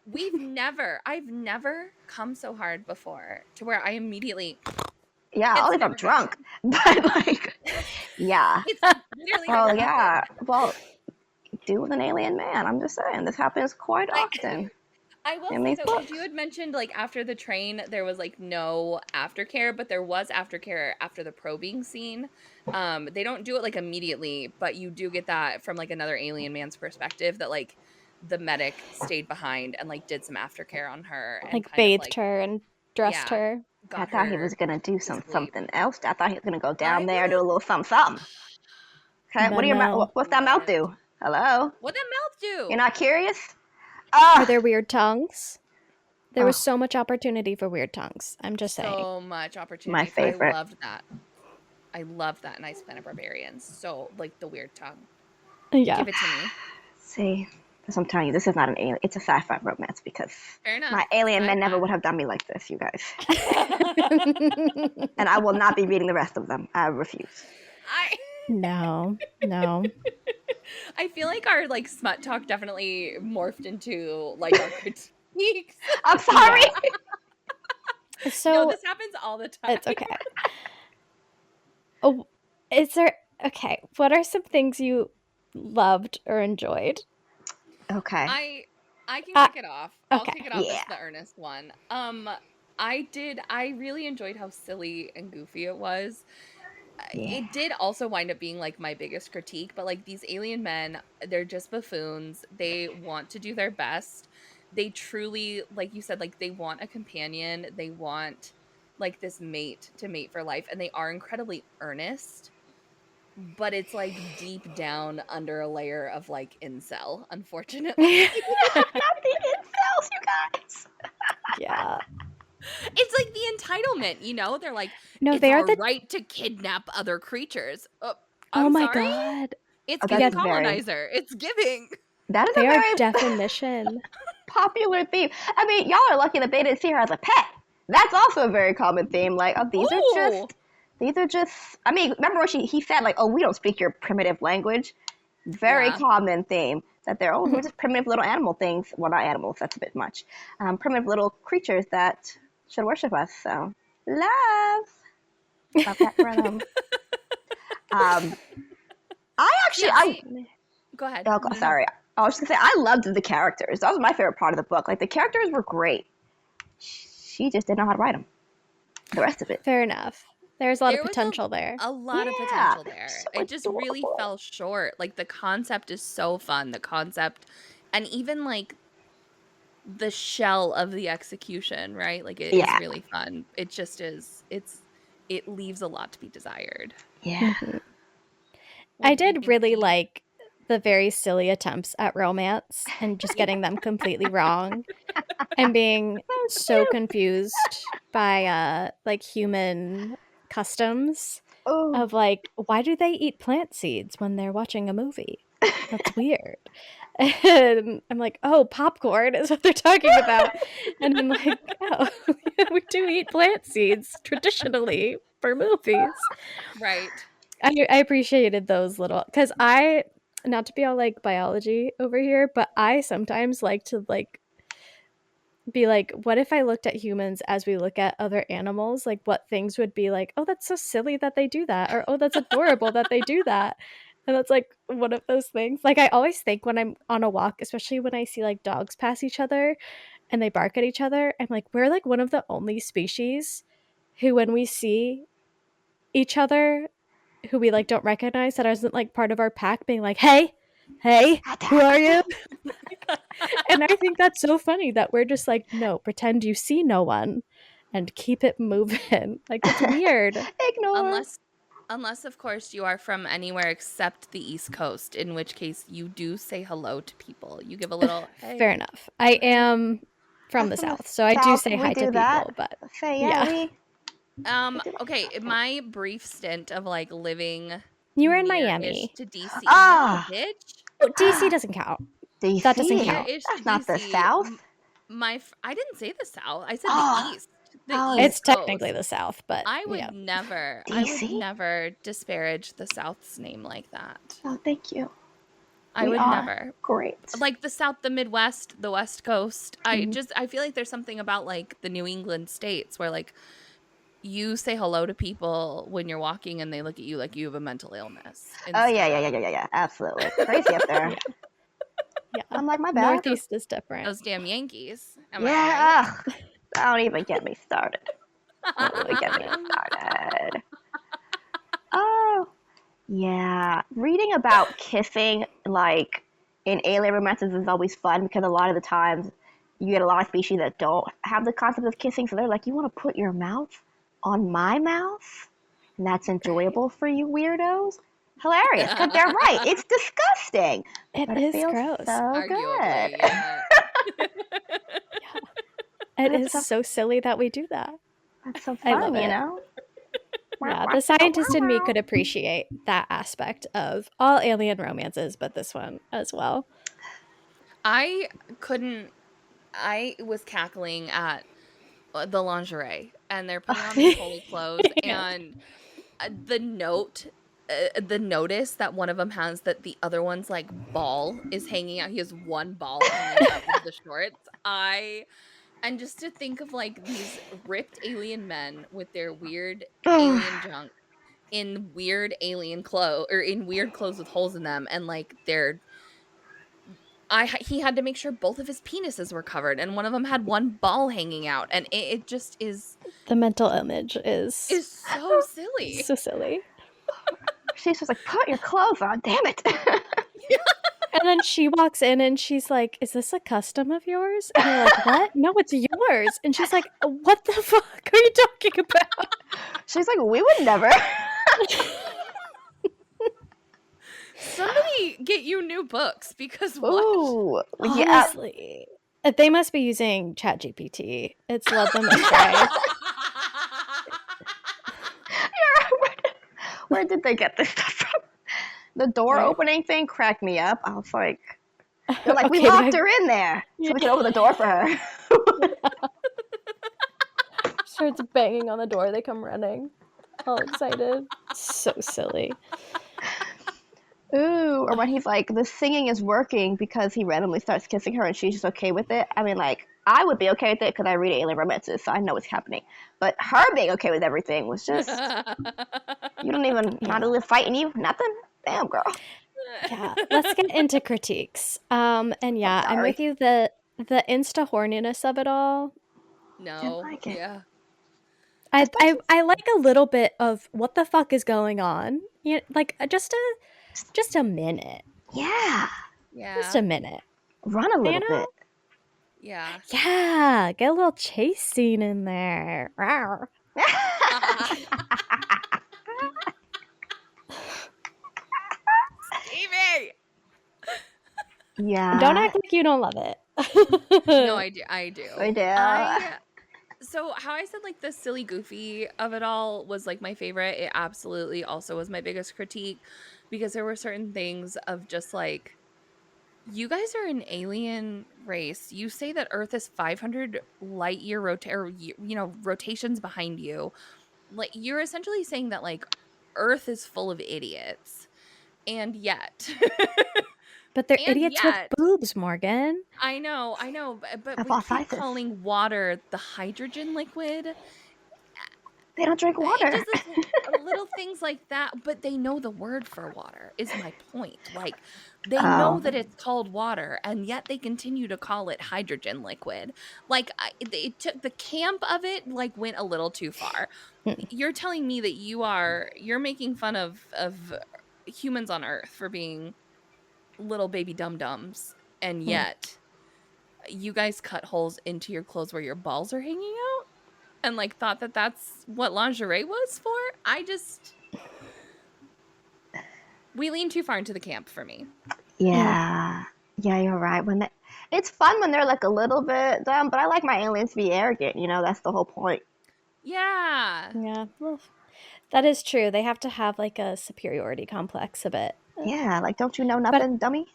I've never come so hard before to where I immediately. Yeah, only if I'm drunk. But like, yeah. It's literally. Oh yeah. Well, do with an alien man. I'm just saying, this happens quite often. I will say though, because you had mentioned like after the train there was like no aftercare, but there was aftercare after the probing scene. They don't do it like immediately, but you do get that from like another alien man's perspective that like the medic stayed behind and like did some aftercare on her, and like bathed her and dressed her. I thought he was gonna do something else. I thought he was gonna go down there and do a little something. Okay, what's that mouth do? Hello? What that mouth do? You're not curious? Are there weird tongues? There was so much opportunity for weird tongues. I'm just saying. So much opportunity. My favorite. I loved that in Ice Planet Barbarians. So, like, the weird tongue. Yeah. Give it to me. See, that's what I'm telling you. This is not an alien. It's a sci-fi romance because my alien men never would have done me like this, you guys. And I will not be reading the rest of them. I refuse. No. I feel like our like smut talk definitely morphed into like our critiques. I'm sorry. Yeah. So no, this happens all the time. It's okay. Oh, is there? Okay, what are some things you loved or enjoyed? Okay. I can kick it off. I'll Okay. kick it off Yeah. as the earnest one. I really enjoyed how silly and goofy it was. Yeah. It did also wind up being like my biggest critique, but like these alien men, they're just buffoons. They want to do their best. They truly, like you said, like they want a companion. They want like this mate to mate for life, and they are incredibly earnest, but it's like deep down under a layer of like incel, unfortunately. Not the incels, you guys. Yeah. It's like the entitlement, you know? They're like, No, it's they are our the right to kidnap other creatures. Oh I'm my sorry? god. It's Oh, giving that's very. colonizer. It's giving. That is They a are very definition. popular theme. I mean, y'all are lucky that they didn't see her as a pet. That's also a very common theme. Like, oh, Ooh. these are just. I mean, remember what he said? Like, oh, we don't speak your primitive language. Very Yeah. common theme that they're we're just primitive little animal things. Well, not animals. That's a bit much. Primitive little creatures that should worship us. So, love that for them. Um, I actually, Yeah, I go ahead. oh, No, no, no. sorry. I was just gonna say I loved the characters. That was my favorite part of the book. Like the characters were great. She just didn't know how to write them. The rest of it, Fair enough. There's a lot of There was potential there. a lot of yeah, potential there. so It just really adorable. fell short. Like the concept is so fun. The concept and even like the shell of the execution, right? Like it is Yeah, really fun. It just is it leaves a lot to be desired. yeah. Mhm. What I did you did think, really Dee? like the very silly attempts at romance and just getting them completely wrong and being so Cute. confused by like human customs Oh, of like why do they eat plant seeds when they're watching a movie? That's weird. And I'm like, oh, popcorn is what they're talking about. And I'm like, oh, yeah, we do eat plant seeds traditionally for movies. Right. I appreciated those little because I not to be all like biology over here, but I sometimes like to like be like, what if I looked at humans as we look at other animals? Like, what things would be like, oh, that's so silly that they do that, or oh, that's adorable that they do that. And that's like one of those things. Like, I always think when I'm on a walk, especially when I see like dogs pass each other and they bark at each other, I'm like, we're like one of the only species who, when we see each other, who we like don't recognize, that isn't like part of our pack, being like, hey, who are you? And I think that's so funny that we're just like, no, pretend you see no one and keep it moving. Like it's weird. Ignore. Unless unless of course you are from anywhere except the East Coast, in which case you do say hello to people. You give a little Fair hey. enough. I am from I'm the from the South, so I do south. say We hi to do that. people, but Say yeah, yeah. we do Okay, that. my brief stint of like living You were in near-ish Miami. to DC. No, Ah, bitch. Oh, DC doesn't count. That doesn't DC. count. Near-ish to That's not the DC. south. I didn't say the South. I said the Oh, East. The oh, It's East technically Coast. the South, but yeah. I would DC. never disparage the South's name like that. Oh, thank you. I We would are never. great. Like the South, the Midwest, the West Coast. Mhm. I feel like there's something about like the New England states where like you say hello to people when you're walking and they look at you like you have a mental illness Oh yeah, instead yeah, of yeah, yeah, yeah, yeah. Absolutely crazy up there. Yeah. Yeah. I'm like, my bad. those, Northeast is different. those damn Yankees. Am I right? Yeah. Ugh. Don't even get me started. Don't even get me started. Oh, yeah. Reading about kissing, like in alien romances, is always fun because a lot of the times you get a lot of species that don't have the concept of kissing, so they're like, "You want to put your mouth on my mouth?" And that's Right. enjoyable for you weirdos. Hilarious, because they're right. It's disgusting, It but it is feels gross. so good. Arguably, yeah. Yeah. It And is so silly that we do that. that's so I love fun, you it. know? Yeah, the scientist in me could appreciate that aspect of all alien romances, but this one as well. I couldn't. I was cackling at the lingerie, and they're putting on these holy clothes, Yeah. and the notice that one of them has that the other one's like ball is hanging out. He has one ball hanging out of the shorts. And just to think of like these ripped alien men with their weird Oh, alien junk in weird alien clothes or in weird clothes with holes in them, and like he had to make sure both of his penises were covered, and one of them had one ball hanging out, and it just The mental image is so silly. so silly. She's just like, put your clothes on, damn it. And then she walks in and she's like, "Is this a custom of yours?" And they're like, "What? No, it's yours." And she's like, "What the fuck are you talking about?" She's like, we would never. Somebody get you new books, because what? Ooh, yeah. Honestly. They must be using ChatGPT. It's led them astray. Where did they get this stuff from? The door Right. opening thing cracked me up. I was like, they're like, we Okay, locked her in there, so we can open the door for her. Starts banging on the door. They come running, all excited. So silly. Ooh, or when he's like, the singing is working because he randomly starts kissing her and she's just okay with it. I mean, like, I would be okay with it because I read alien romances, so I know what's happening. But her being okay with everything was just, you don't even, not even fighting you, nothing. Damn, girl. Yeah, let's get into critiques. And yeah, I'm Sorry. with you. The insta horniness of it all. No. Didn't like it. Yeah. I like a little bit of what the fuck is going on. Yeah, like just a minute. Yeah. Just a minute. Run a little bit. Yeah. Yeah, get a little chase scene in there. Rawr. Stevie! Yeah. Don't act like you don't love it. No, I do. I do. So how I said like the silly goofy of it all was like my favorite. It absolutely also was my biggest critique, because there were certain things of just like, you guys are an alien race. You say that Earth is 500 light year rotations behind you. Like, you're essentially saying that like Earth is full of idiots. And yet But they're and idiots yet with boobs, Morgan. I know, but Of we all keep sizes. calling water the hydrogen liquid. They don't drink water. Just little things like that, but they know the word for water, is my point. Like, they know that it's called water, and yet they continue to call it hydrogen liquid. Like, it took the camp of it, like, went a little too far. You're telling me that you're making fun of humans on Earth for being little baby dum-dums, and yet you guys cut holes into your clothes where your balls are hanging out, and like thought that that's what lingerie was for. We lean too far into the camp for me. Yeah. Yeah, you're right. It's fun when they're like a little bit dumb, but I like my aliens to be arrogant, that's the whole point. Yeah. Yeah, well, that is true. They have to have like a superiority complex a bit. Yeah, like, don't you know nothing, dummy?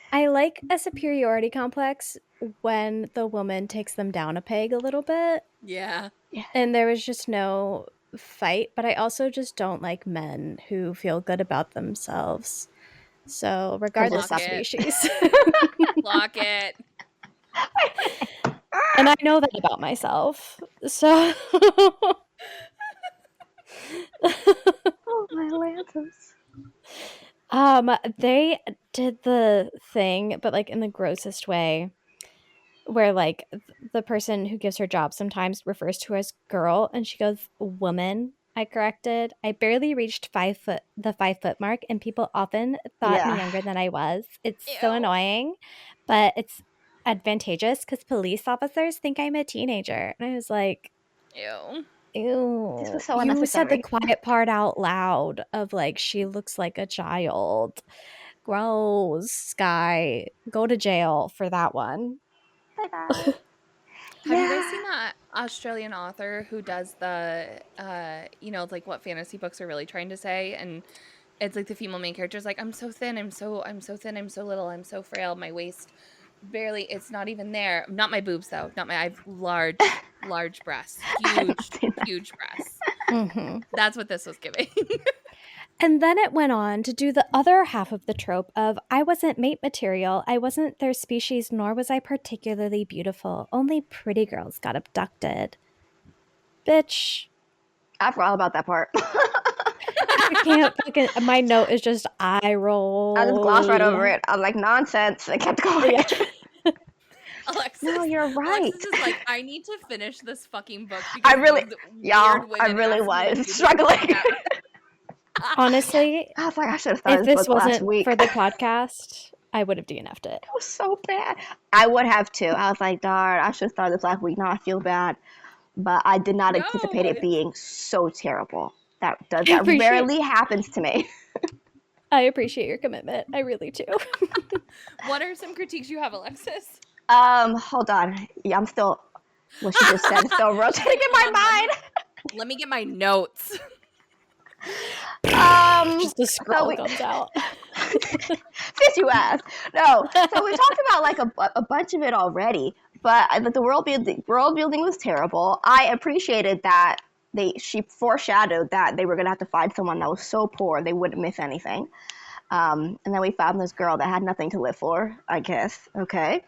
I like a superiority complex when the woman takes them down a peg a little bit. Yeah. And there was just no fight, but I also just don't like men who feel good about themselves. So, regardless of species. Lock it. And I know that about myself. So Oh, my lances. They did the thing, but like in the grossest way, where like the person who gives her job sometimes refers to her as girl, and she goes woman. I corrected. I barely reached the 5 foot mark, and people often thought me younger than I was. It's so annoying, but it's advantageous because police officers think I'm a teenager. And I was like, Ew. This was so you unnecessary. said the quiet part out loud of like, she looks like a child. Gross, Skye. Go to jail for that one. Bye-bye. Have you guys seen that Australian author who does the, like what fantasy books are really trying to say? And it's like the female main character is like, I'm so thin, I'm so thin, I'm so little, I'm so frail, my waist barely, it's not even there. Not my boobs though. I have large breasts. Huge breasts. Mm-hmm. That's what this was giving. And then it went on to do the other half of the trope of, I wasn't mate material, I wasn't their species, nor was I particularly beautiful. Only pretty girls got abducted. Bitch. I forgot about that part. I can't fucking. My note is just eye roll. I just glossed right over it. I was like, nonsense. I kept going. Yeah. Alexis, No, you're right. Alexis is like, I need to finish this fucking book because I really, these y'all, weird I women really asked me to do was this struggling. together. Honestly, I was like, I should have started if this this book last wasn't week. for the podcast, I would have DNF'd it. It was so bad. I would have too. I was like, darn, I should have started this last week. Now I feel bad. But I did not anticipate it being so terrible. That rarely happens to me. I appreciate your commitment. I really do. What are some critiques you have, Alexis? Hold on. Yeah, I'm still, what she just said is still rotating in my mind. Let me get my notes. Just a scroll comes out. Since you asked. No. So we talked about like a bunch of it already, but the world building was terrible. I appreciated that she foreshadowed that they were going to have to find someone that was so poor they wouldn't miss anything. And then we found this girl that had nothing to live for, I guess. Okay.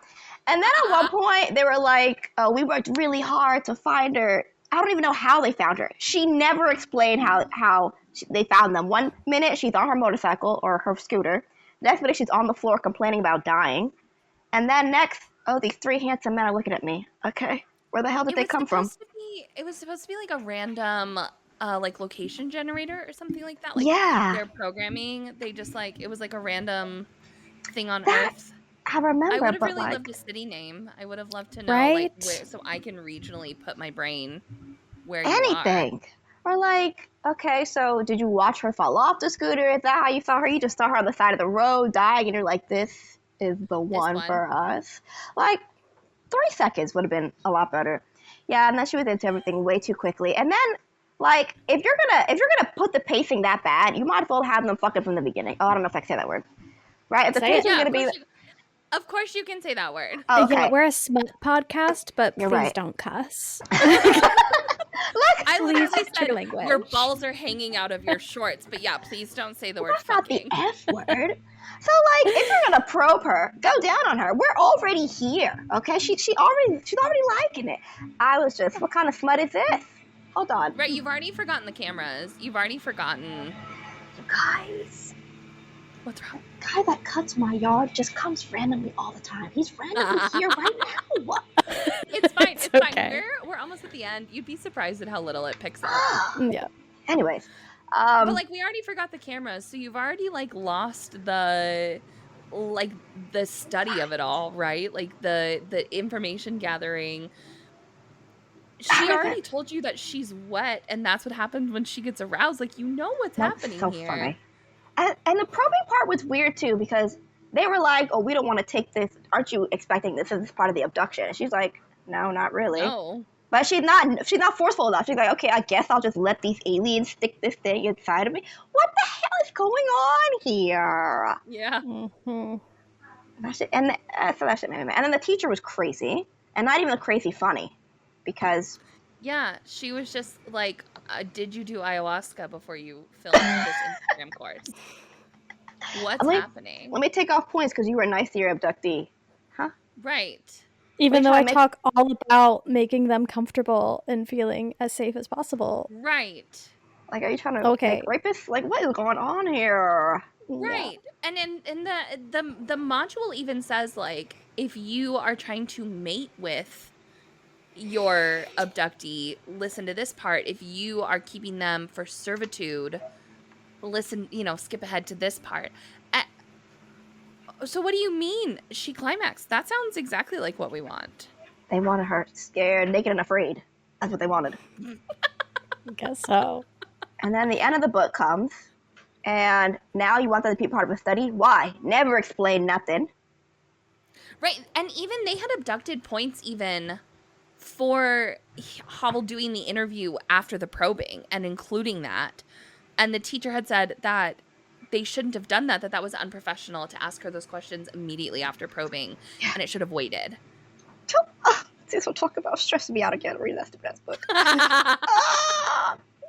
And then at one point they were like, oh, we worked really hard to find her. I don't even know how they found her. She never explained how they found them. One minute she's on her motorcycle or her scooter. Next minute she's on the floor complaining about dying. And then next, oh, these three handsome men are looking at me. Okay. Where the hell did they come from? It was supposed to be like a random like location generator or something like that. Like their programming, they just like, it was like a random thing on Earth. I remember, I would have really loved a city name. I would have loved to know, like, where, so I can regionally put my brain where you anything. Or like, okay, so did you watch her fall off the scooter? Is that how you saw her? You just saw her on the side of the road dying, and you're like, this is the one for us. Like, 3 seconds would have been a lot better. Yeah, and then she was into everything way too quickly. And then, like, if you're gonna put the pacing that bad, you might as well have them fuck it from the beginning. Oh, I don't know if I can say that word. Right? If the pacing's gonna be. Of course you can say that word. Oh, okay. Yeah, we're a smut podcast, but please don't cuss. I literally said your balls are hanging out of your shorts, but yeah, please don't say the word fucking. That's not the F word. So, like, if you're gonna probe her, go down on her. We're already here, okay? She's already liking it. I was just, what kind of smut is this? Hold on. Right, you've already forgotten the cameras. You've already forgotten. Guys. What's wrong? The guy that cuts my yard just comes randomly all the time. He's randomly here right now. It's fine. It's fine. We're almost at the end. You'd be surprised at how little it picks up. Yeah. Anyways. But like, we already forgot the cameras, so you've already like lost the study of it all, right? Like the information gathering. She already told you that she's wet, and that's what happens when she gets aroused. Like, you know what's happening so here. Funny. And the probing part was weird too, because they were like, "Oh, we don't want to take this. Aren't you expecting this as part of the abduction?" And she's like, "No, not really." No. But she's not forceful enough. She's like, "Okay, I guess I'll just let these aliens stick this thing inside of me." What the hell is going on here? Yeah. Mm-hmm. So that shit made me mad. And then the teacher was crazy, and not even the crazy funny, because. Yeah, she was just like, did you do ayahuasca before you filmed this Instagram course? What's happening? Let me take off points because you were nice to your abductee. Huh? Right. Even though I talk all about making them comfortable and feeling as safe as possible. Right. Like, are you trying to make rapists? Like, what is going on here? Right. Yeah. And the module even says, like, if you are trying to mate with your abductee, listen to this part. If you are keeping them for servitude, listen, skip ahead to this part. So what do you mean she climaxed? That sounds exactly like what we want. They wanted her scared, naked, and afraid. That's what they wanted. I guess so. And then the end of the book comes, and now you want them to be part of a study? Why? Never explain nothing. Right, and even they had abducted points even for Havel doing the interview after the probing and including that. And the teacher had said that they shouldn't have done that, that was unprofessional to ask her those questions immediately after probing, and it should have waited. This will talk about stressing me out again. Read that stupid ass book.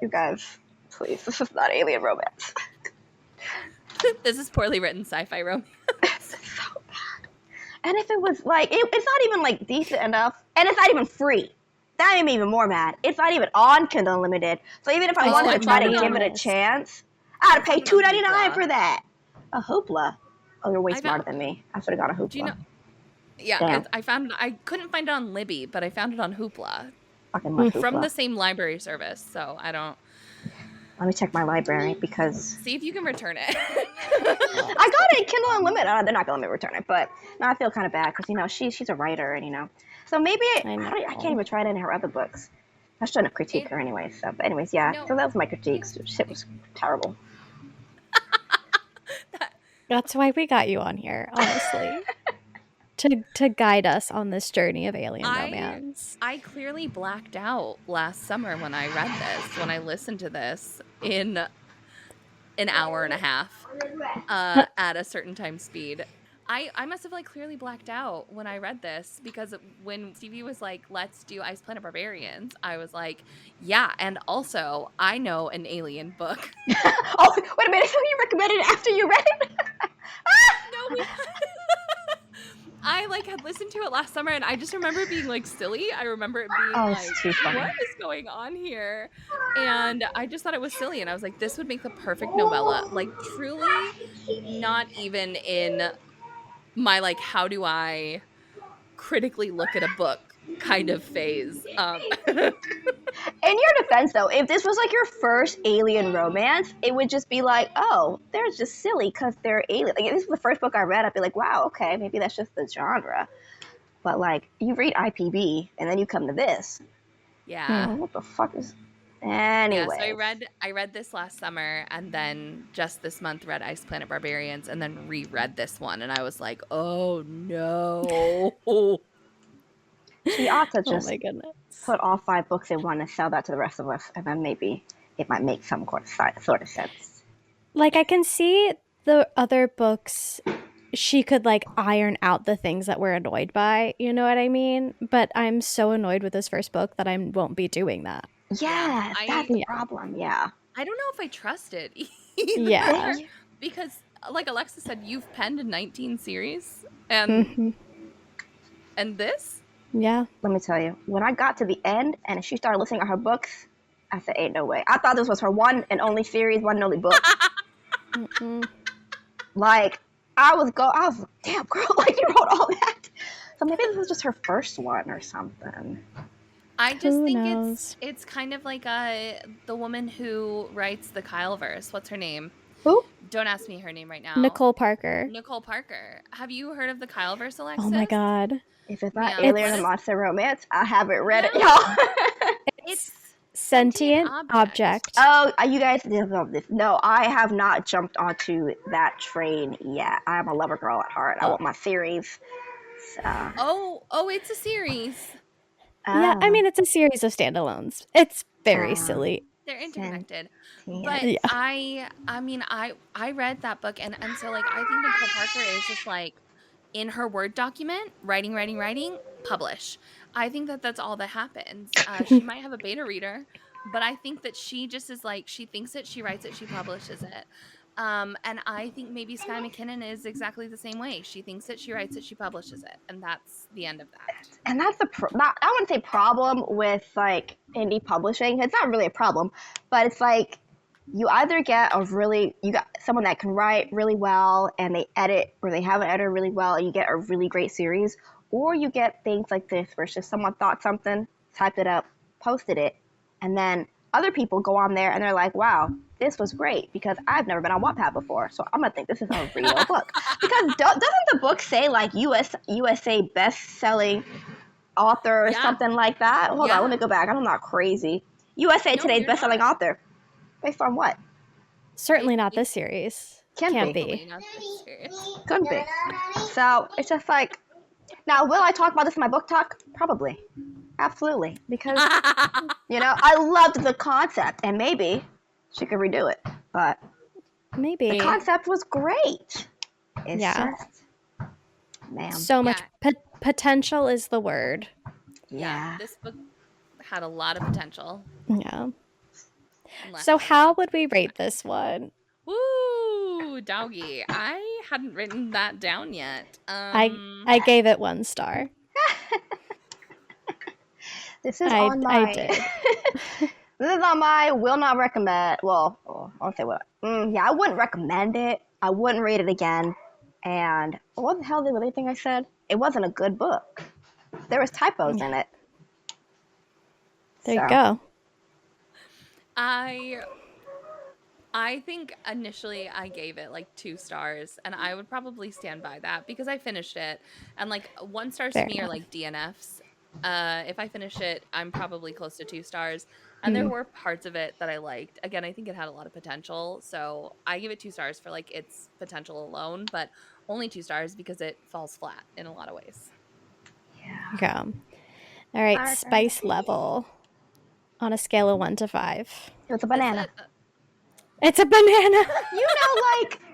You guys, please, this is not alien romance. This is poorly written sci-fi romance. It's so bad. And if it was like, it's not even like decent enough, and it's not even free. That made me even more mad. It's not even on Kindle Unlimited. So even if I wanted to try to give it a chance, I had I to pay found it on $2.99 Hoopla. for that. A Hoopla. Oh, you're way I smarter found- than me. I should have got a Hoopla. Do you know? Yeah, Damn. I couldn't find it on Libby, but I found it on Hoopla Fucking love from Hoopla. the same library service. So I don't Let me check my library because see if you can return it. I got it in Kindle Unlimited. They're not gonna let me return it, but now I feel kind of bad because she's a writer and so maybe I can't even try it in her other books. I shouldn't critique her anyway. So, but anyways, yeah. No. So that was my critiques. Shit was terrible. That's why we got you on here, honestly. to guide us on this journey of alien romance. I clearly blacked out last summer when I read this, when I listened to this in an hour and a half at a certain time speed. I must have clearly blacked out when I read this because when Stevie was like, let's do Ice Planet Barbarians, I was like, yeah, and also I know an alien book. Oh, wait a minute. So you recommended it after you read it? No, I had listened to it last summer and I just remember it being silly. I remember it being it's too funny. what is going on here? And I just thought it was silly and I was like, this would make the perfect novella. Truly not even in my how do I critically look at a book kind of phase. In your defense, though, if this was your first alien romance, it would just be oh, they're just silly because they're alien. If this was the first book I read, I'd be like, wow, okay, maybe that's just the genre. But you read IPB and then you come to this. Yeah. What the fuck is? Anyway. Yeah, so I read this last summer and then just this month read Ice Planet Barbarians and then reread this one and I was like, oh no. She ought to just oh my goodness. put all 5 books in one and sell that to the rest of us, and then maybe it might make some sort of sense. I can see the other books she could iron out the things that we're annoyed by, you know what I mean? But I'm so annoyed with this first book that I won't be doing that. Yeah, that's the problem. Yeah. I don't know if I trust it either. Yeah. Because Alexis said, you've penned 19 series and and this? Yeah. Let me tell you, when I got to the end and she started listing out her books, I said, ain't no way. I thought this was her one and only series, one and only book. I was damn girl, you wrote all that. So maybe this was just her first one or something. I just think knows? it's kind of the woman who writes the Kyleverse. What's her name? Who? Don't ask me her name right now. Nicole Parker. Nicole Parker. Have you heard of the Kyleverse, Alexis? Oh my god. If it's not alien and monster romance, I haven't read it, y'all. It's Sentient Object. Oh, you guys didn't know this. No, I have not jumped onto that train yet. I am a lover girl at heart. I want my series. So. Oh, it's a series. Yeah, I mean, it's a series of standalones. It's very silly. They're interconnected. Yeah. But Yeah. I read that book and so I think Nicole Parker is just in her Word document, writing, publish. I think that's all that happens. She might have a beta reader, but I think that she just is she thinks it, she writes it, she publishes it. And I think maybe Skye Mackinnon is exactly the same way. She thinks it, she writes it, she publishes it, and that's the end of that. And that's the I wouldn't say problem with indie publishing. It's not really a problem, but it's you either get you got someone that can write really well and they edit, or they have an editor really well and you get a really great series, or you get things like this where it's just someone thought something, typed it up, posted it, and then other people go on there and they're like, wow, this was great because I've never been on Wattpad before, so I'm gonna think this is a real book. Because doesn't the book say USA best-selling author or something like that? Hold on, let me go back. I'm not crazy. USA Today's best-selling author. Based on what? Certainly not this series. Can't be. Not this series. Couldn't be. So it's just now, will I talk about this in my book talk? Probably. Absolutely. Because, I loved the concept, and maybe she could redo it. But maybe the concept was great. It's just, man. So much potential is the word. Yeah. This book had a lot of potential. Yeah. So how would we rate this one? Woo, doggy. I hadn't written that down yet. I gave it 1 star. This is on my... I did. This is on my will not recommend. Well, I'll say what. Yeah, I wouldn't recommend it. I wouldn't read it again. And what the hell is the other thing I said? It wasn't a good book. There was typos in it. There you go. I think initially I gave it like 2 stars, and I would probably stand by that because I finished it, and like 1 stars to me are like DNFs. If I finish it, I'm probably close to 2 stars, and there were parts of it that I liked. Again, I think it had a lot of potential, so I give it 2 stars for like its potential alone, but only 2 stars because it falls flat in a lot of ways. Yeah. All right, spice level on a scale of 1 to 5. It's a banana. It's a banana.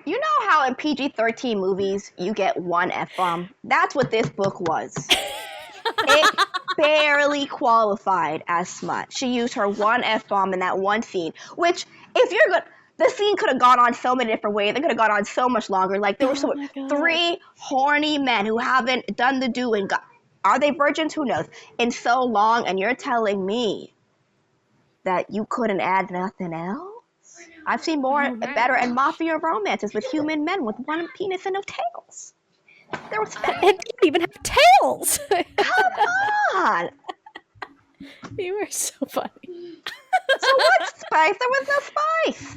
You know how in PG-13 movies you get 1 F-bomb? That's what this book was. It barely qualified as smut. She used her 1 F-bomb in that one scene, which, if you're good, the scene could have gone on so many different ways. It could have gone on so much longer. Like, there were 3 horny men who haven't done the do and got. Are they virgins? Who knows? In so long, and you're telling me that you couldn't add nothing else? I've seen more, better, and mafia romances with human men with 1 penis and no tails. There was it didn't even have tails. Come on. You were so funny. So what spice? There was no spice.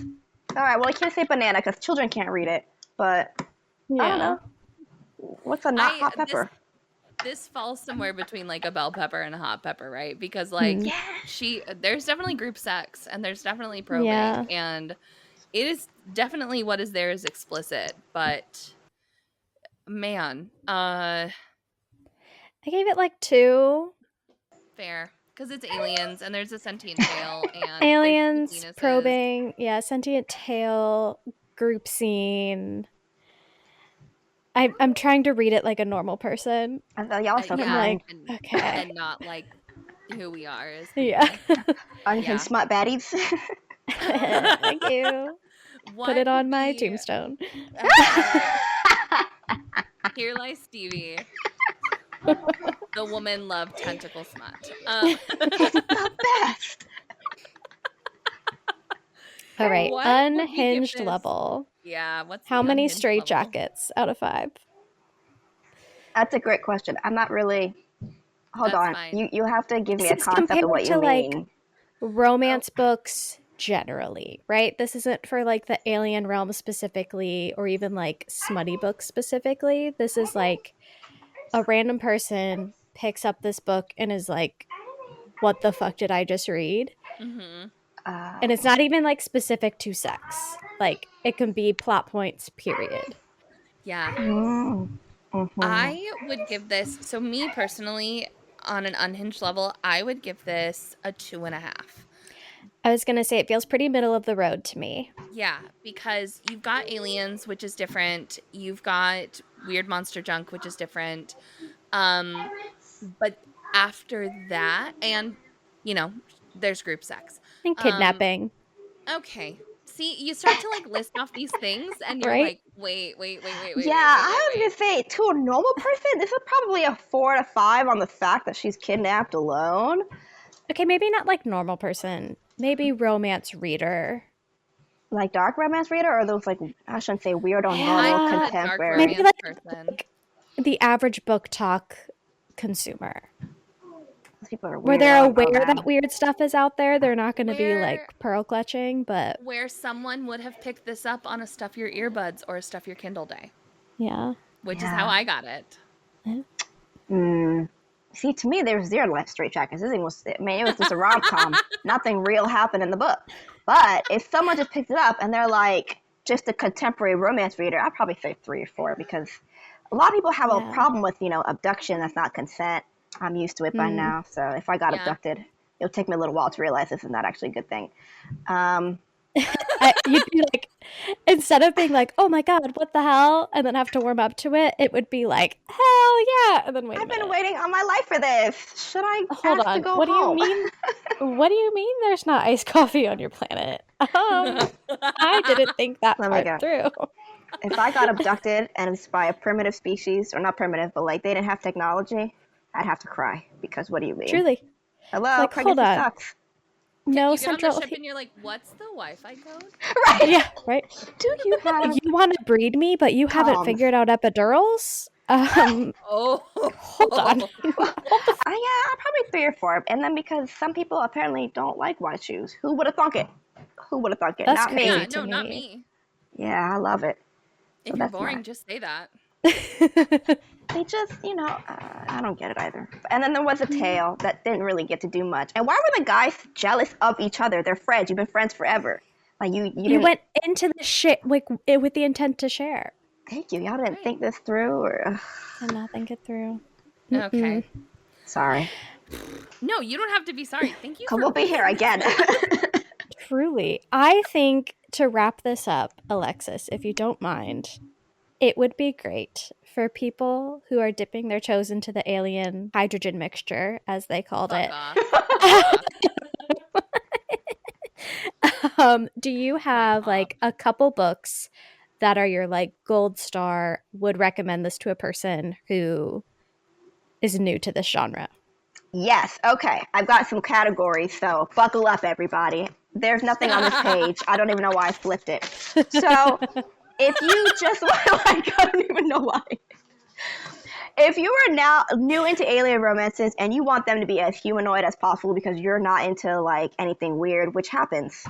All right, well, I can't say banana because children can't read it, but I don't know. What's a not hot pepper? This falls somewhere between like a bell pepper and a hot pepper, right? Because like there's definitely group sex and there's definitely probing and it is definitely what is there is explicit, but man, I gave it like 2. Fair, because it's aliens and there's a sentient tail and aliens probing, sentient tail, group scene. I'm trying to read it like a normal person. I thought y'all so kind. And not like who we are. Unhinged Smut Baddies. Thank you. Put it on my tombstone. Here lies Stevie. The woman loved tentacle smut. It's the best. All right, unhinged level. Yeah, how many straight jackets out of 5? That's a great question. I'm not really. Hold on. Fine. You have to give me a concept of what you mean. Like romance books generally, right? This isn't for like the alien realm specifically, or even like smutty books specifically. This is like a random person picks up this book and is like, "What the fuck did I just read?" Mm-hmm. And it's not even like specific to sex. Like it can be plot points, period. Yeah. Mm-hmm. I would give this, so me personally, on an unhinged level, I would give this a 2.5. I was going to say it feels pretty middle of the road to me. Yeah, because you've got aliens, which is different. You've got weird monster junk, which is different. But after that, and, you know, there's group sex. And kidnapping. Okay. See, you start to like list off these things and you're like, wait. Yeah, I was going to say, to a normal person, this is probably a 4 to 5 on the fact that she's kidnapped alone. Okay, maybe not like normal person. Maybe romance reader. Like dark romance reader, or those like, I shouldn't say weird or normal contemporary. Maybe like the average book talk consumer. Where they're aware that weird stuff is out there. They're not going to be like pearl clutching, but where someone would have picked this up on a stuff your earbuds or a stuff your Kindle day. Yeah. Which is how I got it. See, to me, there's 0 life straight jackets. This thing was, it was just a rom-com. Nothing real happened in the book. But if someone just picked it up and they're like just a contemporary romance reader, I'd probably say 3 or 4, because a lot of people have a problem with, abduction that's not consent. I'm used to it by now. So if I got abducted, it'll take me a little while to realize this is not actually a good thing. You'd be like, instead of being like, oh my God, what the hell? And then have to warm up to it, it would be like, hell yeah. And then I've been waiting all my life for this. Should I Hold on. to go what home? Do you mean? What do you mean there's not iced coffee on your planet? I didn't think that part through. If I got abducted and it's by a primitive species, or not primitive, but like they didn't have technology, I'd have to cry, because what do you mean? Truly. Hello, like, pregnancy sucks. no You get on the central. ship and you're like, what's the Wi-Fi code? Right? Yeah, right. Do you have You want to breed me, but you haven't comms? figured out epidurals? Oh, Hold on. Hold the Yeah, probably 3 or 4. And then because some people apparently don't like white shoes. Who would have thunk it? Who would have thunk it? That's Not crazy me. yeah, to no, not me. me. Yeah, I love it. If So you're that's boring, mine. just say that. They just, I don't get it either. And then there was a tail that didn't really get to do much. And why were the guys jealous of each other? They're friends. You've been friends forever. Like you You didn't. went into the shit with the intent to share. Thank you. Y'all didn't Right. think this through, or Did not think it through. Okay. sorry. No, you don't have to be sorry. Thank you Cause for we'll be being here again. Truly. I think to wrap this up, Alexis, if you don't mind, it would be great for people who are dipping their toes into the alien hydrogen mixture, as they called Fuck it. off. Do you have off. like a couple books that are your like gold star, would recommend this to a person who is new to this genre? Yes. Okay. I've got some categories, so buckle up, everybody. There's nothing on this page. I don't even know why I flipped it. So if you just like, I don't even know why. If you are now new into alien romances and you want them to be as humanoid as possible because you're not into like anything weird, which happens.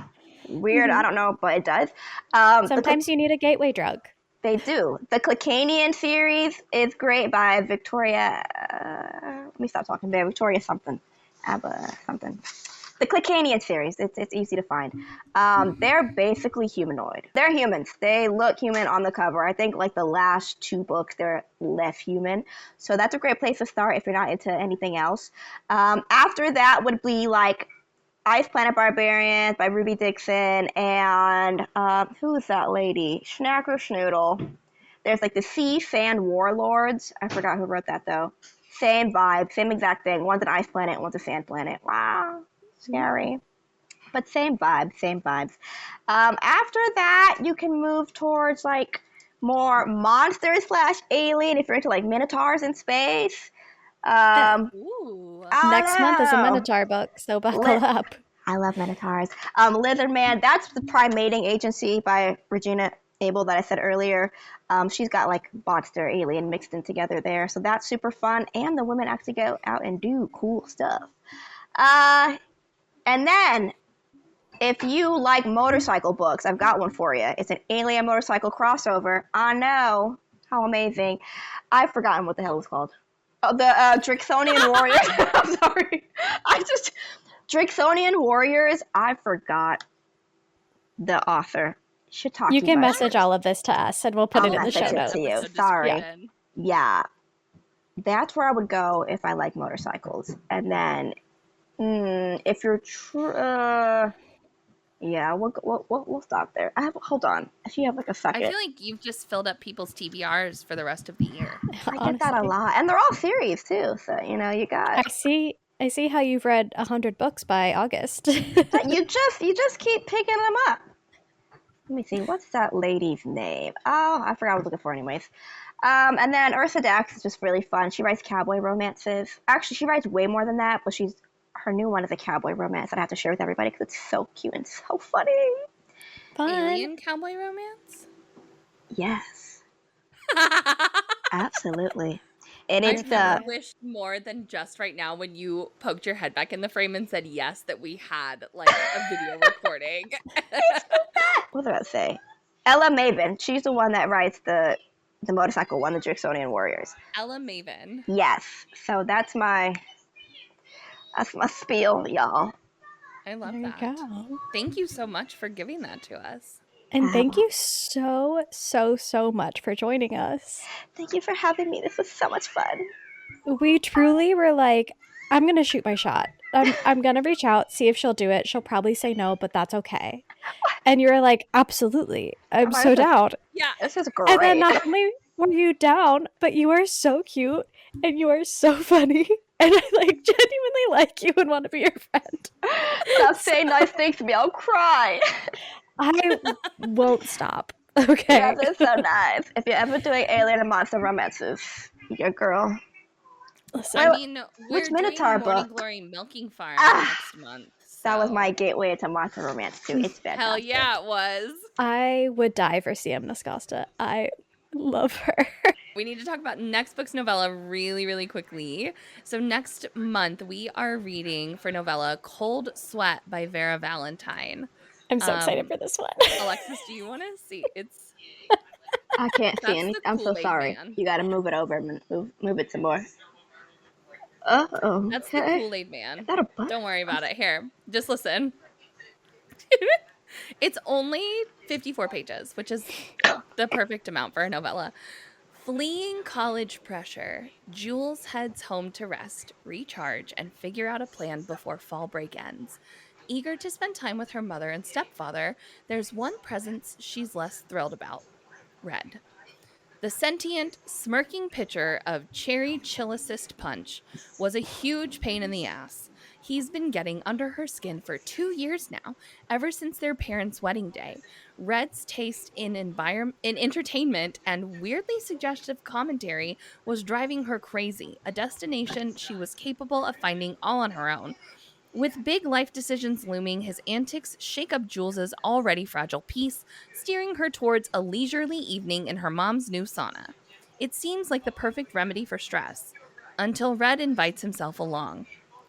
Weird, I don't know, but it does. Sometimes you need a gateway drug. They do. The Clickanian series is great by Victoria. Let me stop talking there. Victoria something. Abba something. The Clickanian series. It's easy to find. They're basically humanoid. They're humans. They look human on the cover. I think like the last 2 books, they're less human. So that's a great place to start if you're not into anything else. After that would be like Ice Planet Barbarians by Ruby Dixon and who is that lady? Schnacker Schnoodle. There's like the Sea Sand Warlords. I forgot who wrote that though. Same vibe, same exact thing. One's an ice planet, one's a sand planet. Wow, scary. But same vibe, same vibes. After that, you can move towards like more monster / alien if you're into like minotaurs in space. Ooh. Next month is a know. Minotaur book, so buckle up. I love Minotaurs. Lizard Man, that's the Prime Mating Agency by Regina Abel that I said earlier. She's got like monster, alien mixed in together there. So that's super fun. And the women actually go out and do cool stuff. And then, if you like motorcycle books, I've got one for you. It's an alien motorcycle crossover. I know. How amazing. I've forgotten what the hell it's called. Oh, the Drixonian Warriors. I'm sorry. Drixonian Warriors. I forgot the author. Should talk You to can guys. message all of this to us and we'll put I'll it in the show message it notes. to you. Episode Sorry. description. Yeah. That's where I would go if I like motorcycles. And then, if you're yeah, we'll stop there. Hold on. If you have like a second. I feel like you've just filled up people's TBRs for the rest of the year. I get that a lot. And they're all series too. So, you got I see how you've read 100 books by August. you just keep picking them up. Let me see. What's that lady's name? Oh, I forgot what I was looking for anyways. And then Ursa Dax is just really fun. She writes cowboy romances. Actually, she writes way more than that, but her new one is a cowboy romance that I have to share with everybody because it's so cute and so funny. Fun. Alien cowboy romance? Yes. Absolutely. And I it's really wished more than just right now when you poked your head back in the frame and said yes that we had like a video recording. What did I say? Ella Maven. She's the one that writes the motorcycle one, the Drixonian Warriors. Ella Maven. Yes. So that's my spiel, y'all. I love There you that. go. Thank you so much for giving that to us. And thank you so, so, so much for joining us. Thank you for having me. This was so much fun. We truly were like, I'm going to shoot my shot. I'm going to reach out, see if she'll do it. She'll probably say no, but that's okay. And you were like, absolutely. I'm so down. Yeah. This is great. And then not only were you down, but you are so cute and you are so funny. And I like genuinely like you and want to be your friend. Stop saying nice things to me. I'll cry. I won't stop. Okay. Yeah, that's so nice. If you're ever doing alien and monster romances, your girl. Listen, I mean, we're which doing Minotaur Morning book? Glory Milking Farm Ah. next month. That was my gateway to monster romance too. It's fantastic. Hell yeah, it was. I would die for CM Nascosta. I love her. We need to talk about next book's novella really, really quickly. So next month, we are reading for novella Cold Sweat by Vera Valentine. I'm so excited for this one. Alexis, do you want to see? I can't see anything. I'm so Kool-Aid sorry. Man. You gotta move it over. Move it some more. Oh, That's the Kool-Aid Man. Is that a book? Don't worry about it. Here, just listen. It's only 54 pages, which is the perfect amount for a novella. Fleeing college pressure, Jules heads home to rest, recharge, and figure out a plan before fall break ends. Eager to spend time with her mother and stepfather, there's one presence she's less thrilled about: Red. The sentient, smirking pitcher of cherry chillicist punch was a huge pain in the ass. He's been getting under her skin for 2 years now, ever since their parents' wedding day. Red's taste in entertainment and weirdly suggestive commentary was driving her crazy, a destination she was capable of finding all on her own. With big life decisions looming, his antics shake up Jules's already fragile peace, steering her towards a leisurely evening in her mom's new sauna. It seems like the perfect remedy for stress, until Red invites himself along.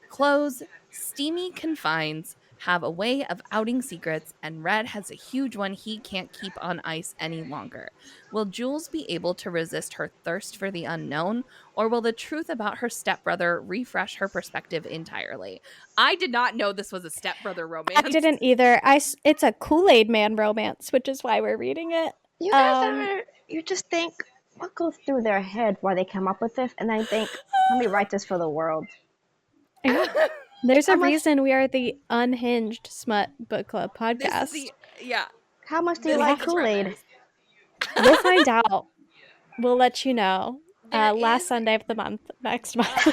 Clothes, steamy confines, have a way of outing secrets, and Red has a huge one he can't keep on ice any longer. Will Jules be able to resist her thirst for the unknown, or will the truth about her stepbrother refresh her perspective entirely? I did not know this was a stepbrother romance. I didn't either. It's a Kool-Aid Man romance, which is why we're reading it. You guys you just think, what goes through their head while they come up with this? And I think, let me write this for the world. There's a reason we are the Unhinged Smut Book Club podcast. How much do you like Kool-Aid? We'll find out. We'll let you know. Last Sunday of the month, next month.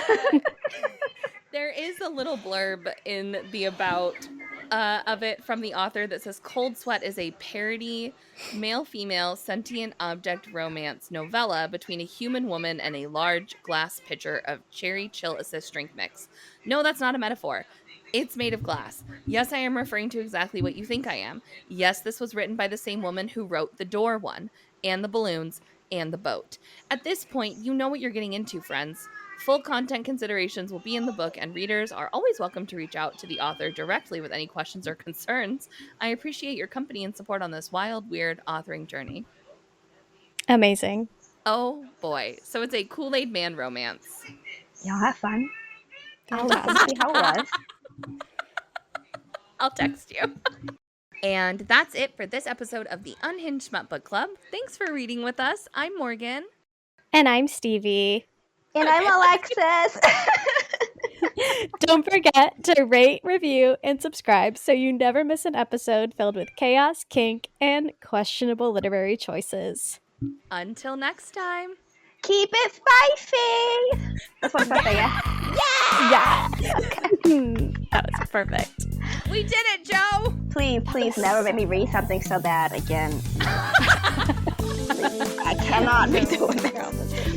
There is a little blurb in the about of it from the author that says Cold Sweat is a parody male-female sentient object romance novella between a human woman and a large glass pitcher of cherry chill assist drink mix. No, that's not a metaphor. It's made of glass. Yes, I am referring to exactly what you think I am. Yes, this was written by the same woman who wrote The Door one, and The Balloons, and The Boat. At this point, you know what you're getting into, friends. Full content considerations will be in the book, and readers are always welcome to reach out to the author directly with any questions or concerns. I appreciate your company and support on this wild, weird authoring journey. Amazing. Oh boy. So it's a Kool-Aid Man romance. Y'all have fun. I'll see how it was. I'll text you. And that's it for this episode of the Unhinged Smut Book Club. Thanks for reading with us. I'm Morgan. And I'm Stevie. And I'm Alexis. Don't forget to rate, review, and subscribe so you never miss an episode filled with chaos, kink, and questionable literary choices. Until next time. Keep it spicy. That's what I'm saying. Yeah. That was perfect. We did it, Joe. Please never make me read something so bad again. I cannot be doing this.